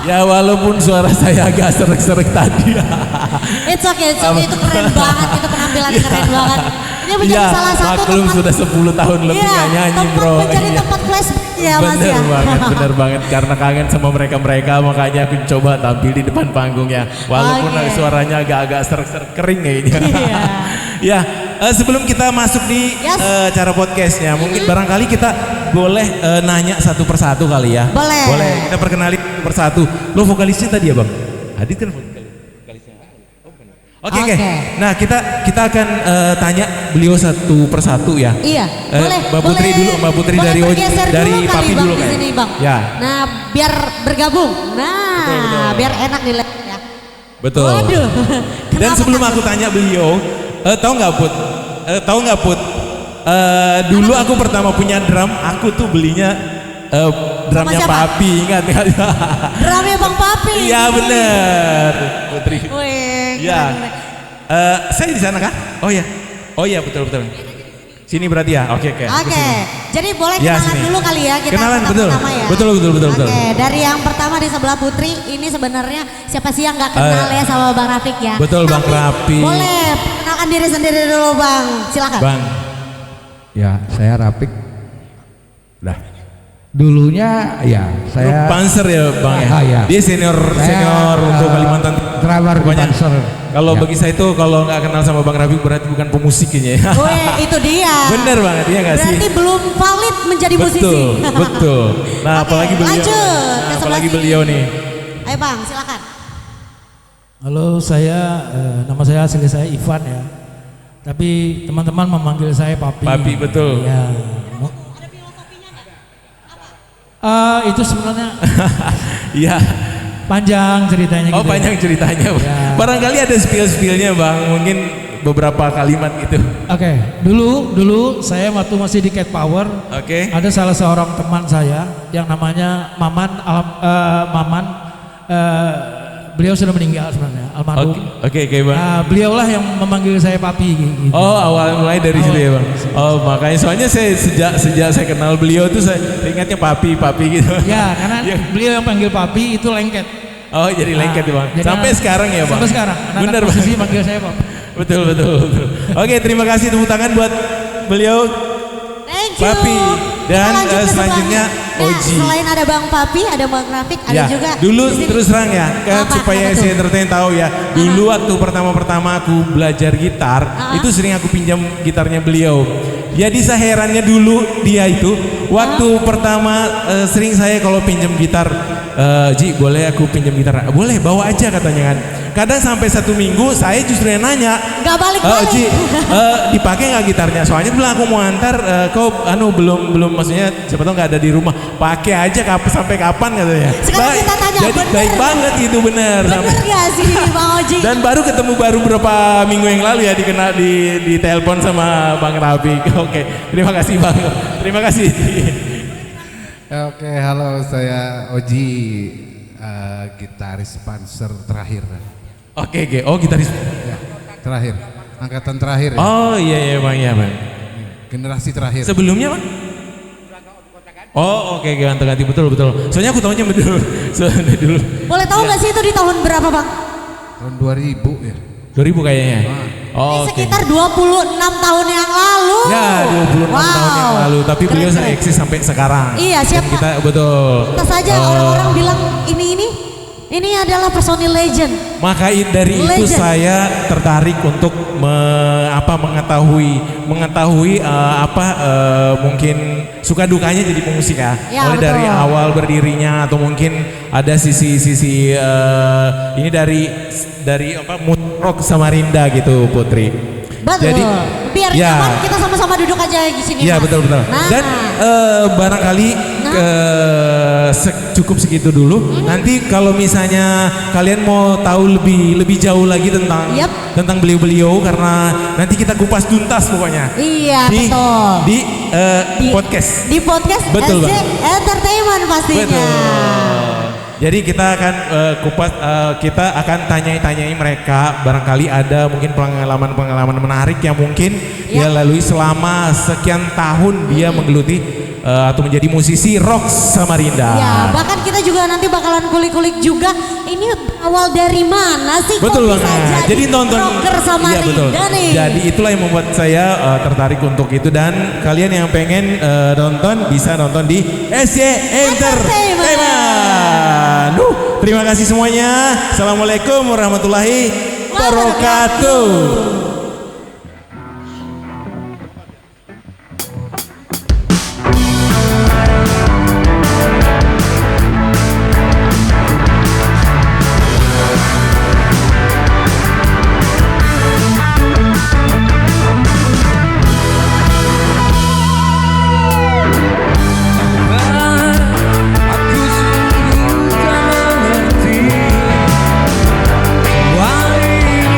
Ya walaupun suara saya agak serak-serak tadi. It's okay, itu keren banget, itu penampilan keren banget. Ini menjadi Iya, salah satu maklum tempat, sudah 10 tahun lebih iya, nggak nyanyi tempat bro. menjadi Iya. tempat flash ya Mas Bener ya. bener banget karena kangen sama mereka makanya aku coba tampil di depan panggung ya. Walaupun Oke. suaranya agak-agak serak-serak kering kayaknya. Iya. Ya, sebelum kita masuk di Yes. cara podcastnya, mungkin barangkali kita boleh nanya satu persatu kali ya. Boleh. Boleh. Kita perkenalin satu persatu. Lo vokalisnya tadi ya bang? Adit kan vokalisnya. Oke. Oke. Nah kita akan tanya beliau satu persatu ya. Iya, boleh. Mbak Putri boleh- dulu, Mbak Putri boleh dari bergeser dari dulu kali Papi Bang dulu di kayak. sini Bang. Ya. Nah, biar bergabung. Nah, Betul. biar enak dilihat ya. Betul. Waduh. Dan Kenapa sebelum takut? aku tanya beliau, tahu nggak Put? Dulu aku pertama punya drum, aku tuh belinya drumnya siapa? Papi, ingat nggak? Drumnya Bang Papi. Iya bener, Putri. Wih, Iya. keren. Saya di sana kan? Oh iya betul. Sini berarti ya? Oke. Oke, jadi boleh Ya, kenalan sini. dulu kali ya kita Kenalan, betul. pertama-tama ya. Betul. Oke, dari yang pertama di sebelah Putri, ini sebenarnya siapa sih yang nggak kenal ya sama Bang Rafiq ya? betul, Bang Tapi Rafiq. Boleh kenalkan diri sendiri dulu Bang, silakan. Bang, Ya, saya Rafiq. Dah. Dulunya ya saya Panser ya Bang ya? Ah, iya. Dia senior untuk Kalimantan. drummer di Pokoknya, Panser. Kalau Ya. bagi saya itu kalau nggak kenal sama Bang Rafiq berarti bukan pemusik kayaknya ya. Wih, itu dia. Bener banget, iya nggak sih? Berarti belum valid menjadi musisi. Betul. Nah, Oke, apalagi beliau. lanjut ke sebelah apalagi sini. beliau nih. Ayo Bang, silakan. Halo, nama saya asli saya Ivan ya. Tapi teman-teman memanggil saya Papi. Papi, betul. Ya. Itu sebenarnya Iya. panjang ceritanya Oh gitu. panjang ceritanya. Ya. Barangkali ada spill-spillnya Bang. Mungkin beberapa kalimat gitu. Oke, dulu saya waktu masih di Cat Power, Oke. ada salah seorang teman saya yang namanya Maman. Beliau sudah meninggal sebenarnya, almarhum. Oke Bang. Nah, beliaulah yang memanggil saya Papi. Gitu. Oh awal mulai dari situ ya Bang. Oh makanya soalnya saya sejak saya kenal beliau tuh saya ingatnya papi gitu. Ya, karena Iya. beliau yang panggil Papi itu lengket. Oh jadi lengket ya Bang. Jadi, Sampai sekarang ya Bang. Sampai sekarang. Bener Bang. Posisi manggil saya Papi. Betul. Oke terima kasih tepuk tangan buat beliau. Thank you. Papi. Dan, Kita lanjut ke selanjutnya sebelahnya. Nah, Oji. selain ada Bang Papi, ada Bang Rafiq, ada Ya, juga dulu di sini. terus terang ya, kan Apa? supaya Apa tuh? si entertain tahu ya. Dulu waktu pertama aku belajar gitar, itu sering aku pinjam gitarnya beliau. Jadi saya herannya dulu dia itu waktu pertama sering saya kalau pinjam gitar, Ji boleh aku pinjam gitar? Boleh, bawa aja katanya kan. Kadang sampai 1 minggu saya justru yang nanya, Nggak balik-balik. Ji dipakai nggak gitarnya? Soalnya bilang aku mau antar, kau belum maksudnya siapa tahu nggak ada di rumah, pakai aja sampai kapan katanya. Sekarang kita tanya, jadi bener. baik banget itu bener. Bener gak sih Bang Oji? Dan baru ketemu beberapa minggu yang lalu ya di telepon sama Bang Rafiq. Oke, terima kasih Bang. Terima kasih. Oke, halo saya Oji, gitaris Panser terakhir. Oke. Oh gitaris. Ya, terakhir, angkatan terakhir ya. Oh iya Bang ya Bang. Generasi terakhir. Sebelumnya Bang? Oh oke ganti betul. Soalnya aku tahunya betul. Soalnya dulu. Boleh tahu nggak sih itu di tahun berapa Bang? Tahun 2000 ya. 2000 kayaknya. Oh, Ini sekitar 26 tahun yang lalu. Ya 26 tahun yang lalu. Tapi beliau Keren. eksis sampai sekarang. Iya, Dan siapa? kita betul. Kita saja orang-orang bilang ini adalah personil legend. Maka dari itu Legend. saya tertarik untuk mengetahui mungkin suka dukanya jadi pemusik ya. Ya, Mulai dari betul. awal berdirinya atau mungkin ada sisi ini dari mood rock Samarinda gitu Putri. Betul. Jadi Biar ya. nyaman kita sama-sama duduk aja di sini. Iya Mas. betul. Nah, Dan barangkali cukup segitu dulu. Nanti kalau misalnya kalian mau tahu lebih jauh lagi Yap. tentang beliau-beliau karena nanti kita kupas tuntas pokoknya. iya betul. Di podcast. Di podcast Betul, SJ Bang. Entertainment pastinya. Betul. Jadi kita akan kupas, kita akan tanyai mereka, barangkali ada mungkin pengalaman menarik yang mungkin dia lalui selama sekian tahun dia menggeluti atau menjadi musisi rock Samarinda. Ya, bahkan kita juga nanti bakalan kulik-kulik juga ini awal dari mana sih Betul kok bisa banget. Jadi nonton rocker Samarinda betul. nih. Jadi itulah yang membuat saya tertarik untuk itu, dan kalian yang pengen nonton bisa nonton di SJ Entertainment. Terima kasih semuanya. Assalamualaikum warahmatullahi wabarakatuh. Aku sungguh tak mengerti semua ini.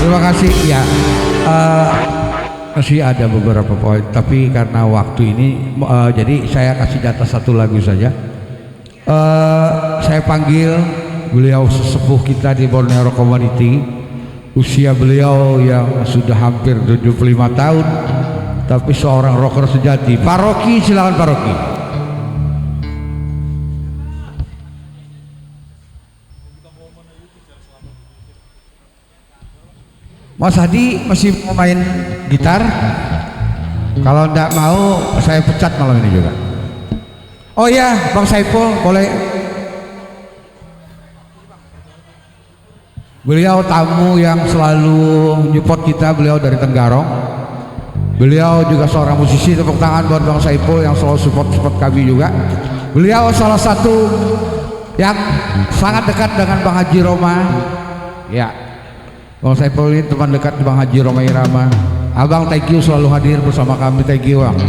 Terima kasih ya. Masih ada beberapa poin, tapi karena waktu ini jadi saya kasih jatah satu lagu saja. Saya panggil beliau sesepuh kita di Borneo Community. Usia beliau yang sudah hampir 75 tahun, tapi seorang rocker sejati. Pak Rocky, silakan Pak Rocky. Mas Hadi masih mau main gitar? Kalau enggak mau, saya pecat malam ini juga. Oh ya, Bang Saiful boleh. Beliau tamu yang selalu nyupport kita, beliau dari Tenggarong. Beliau juga seorang musisi, tepuk tangan buat Bang Saiful yang selalu support kami juga. Beliau salah satu yang sangat dekat dengan Bang Haji Roma. Ya, Bang Saiful ini teman dekat Bang Haji Roma Irama. Abang thank you selalu hadir bersama kami, thank you Bang.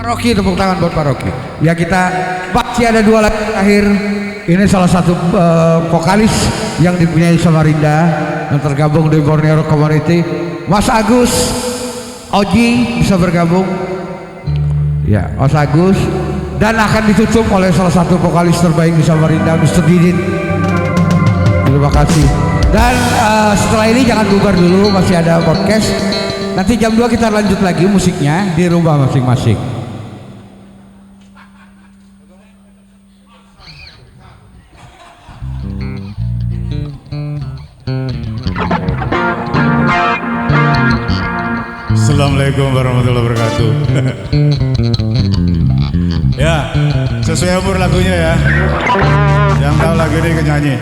Rocky, tepuk tangan buat Pak Rocky. Ya kita masih ada dua lagi terakhir. Ini salah satu vokalis yang dipunyai Samarinda yang tergabung di Borneo Community. Mas Agus, Oji bisa bergabung. Ya, Mas Agus. Dan akan ditutup oleh salah satu vokalis terbaik di Samarinda, Mr. Didit. Terima kasih. Dan setelah ini jangan bubar dulu, masih ada podcast. Nanti jam 2 kita lanjut lagi musiknya di rumah masing-masing. Assalamualaikum warahmatullahi wabarakatuh. Ya, sesuai umur lagunya ya. Yang tahu lagu ini ikut nyanyi.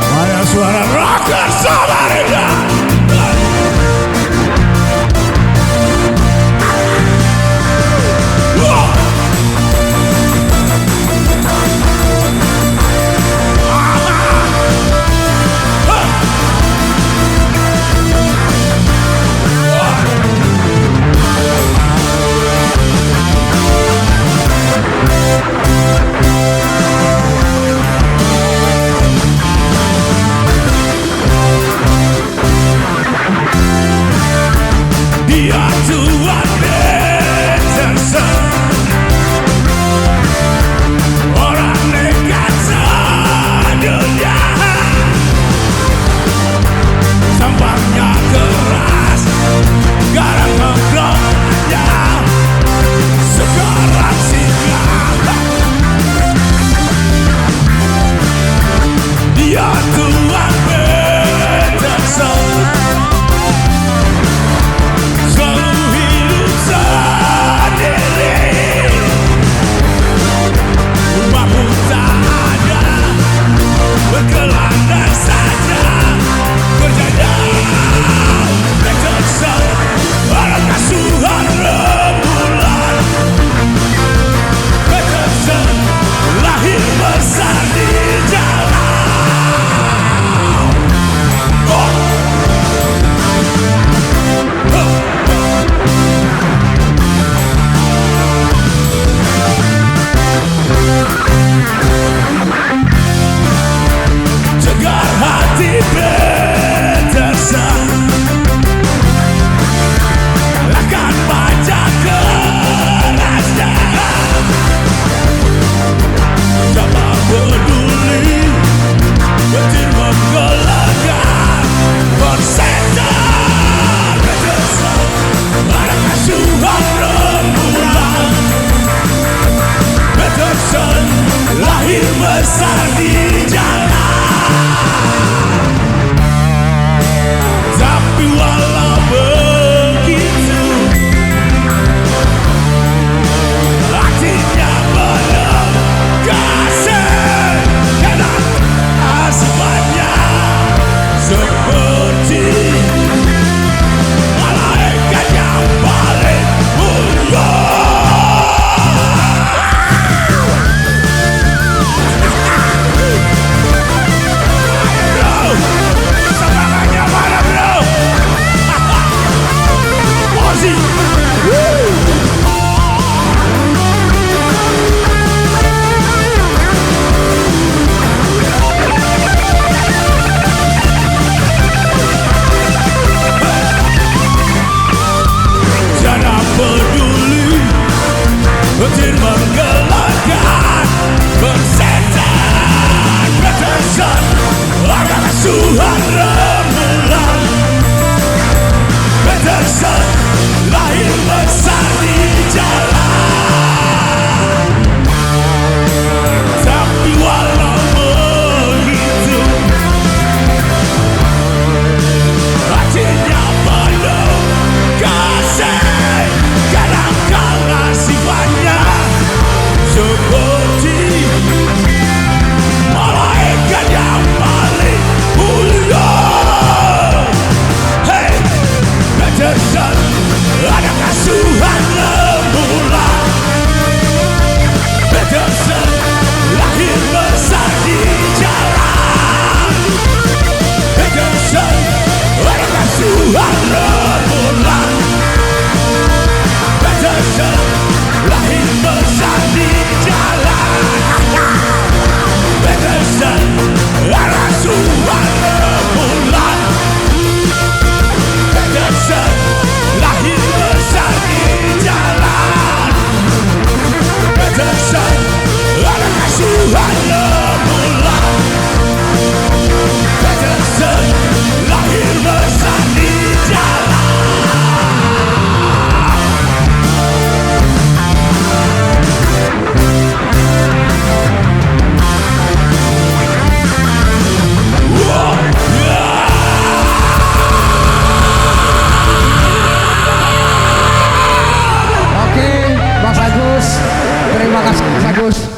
Mana suara rocker Samarinda? Dia Tuhan berjasa, orang nekat sedunia, tampaknya keras, garang nongkrongnya, sekarang singgah. Dia Tuhan berjasa, selalu hidup sendiri, rumah pun tak ada, berkelana saja, kerjanya berjasa, orang asuhan rembulan, berjasa, lahir besar di jalan. Cegar hati berjasa, lakukan pajak kerasnya, siapa peduli, petir menggelagar, bersetan berjasa, anak asuhan rembulan, berjasa, lahir besar di jalan. Tapi walau begitu, hatinya penuh kasih, karena asuhannya seperti malaikat yang paling mulia. Semangatnya mana bro? Ozzy. Jangan peduli, petir menggelagar, bersetan berkesan, anak asuhan rembulan, berkesan, lahir besar di jalan. Tapi walau begitu, hatinya penuh kasih, kadang-kadang sifatnya seperti malaikat yang paling mulia. Hey, berjasa, anak asuhan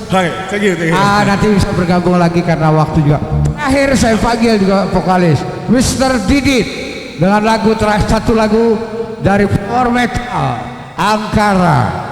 Oke, thank you. Nanti bisa bergabung lagi karena waktu juga. Terakhir saya panggil juga vokalis Mr. Didit dengan lagu terakhir, satu lagu dari Power Metal Angkara.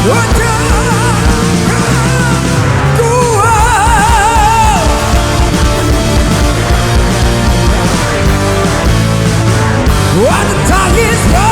What the time is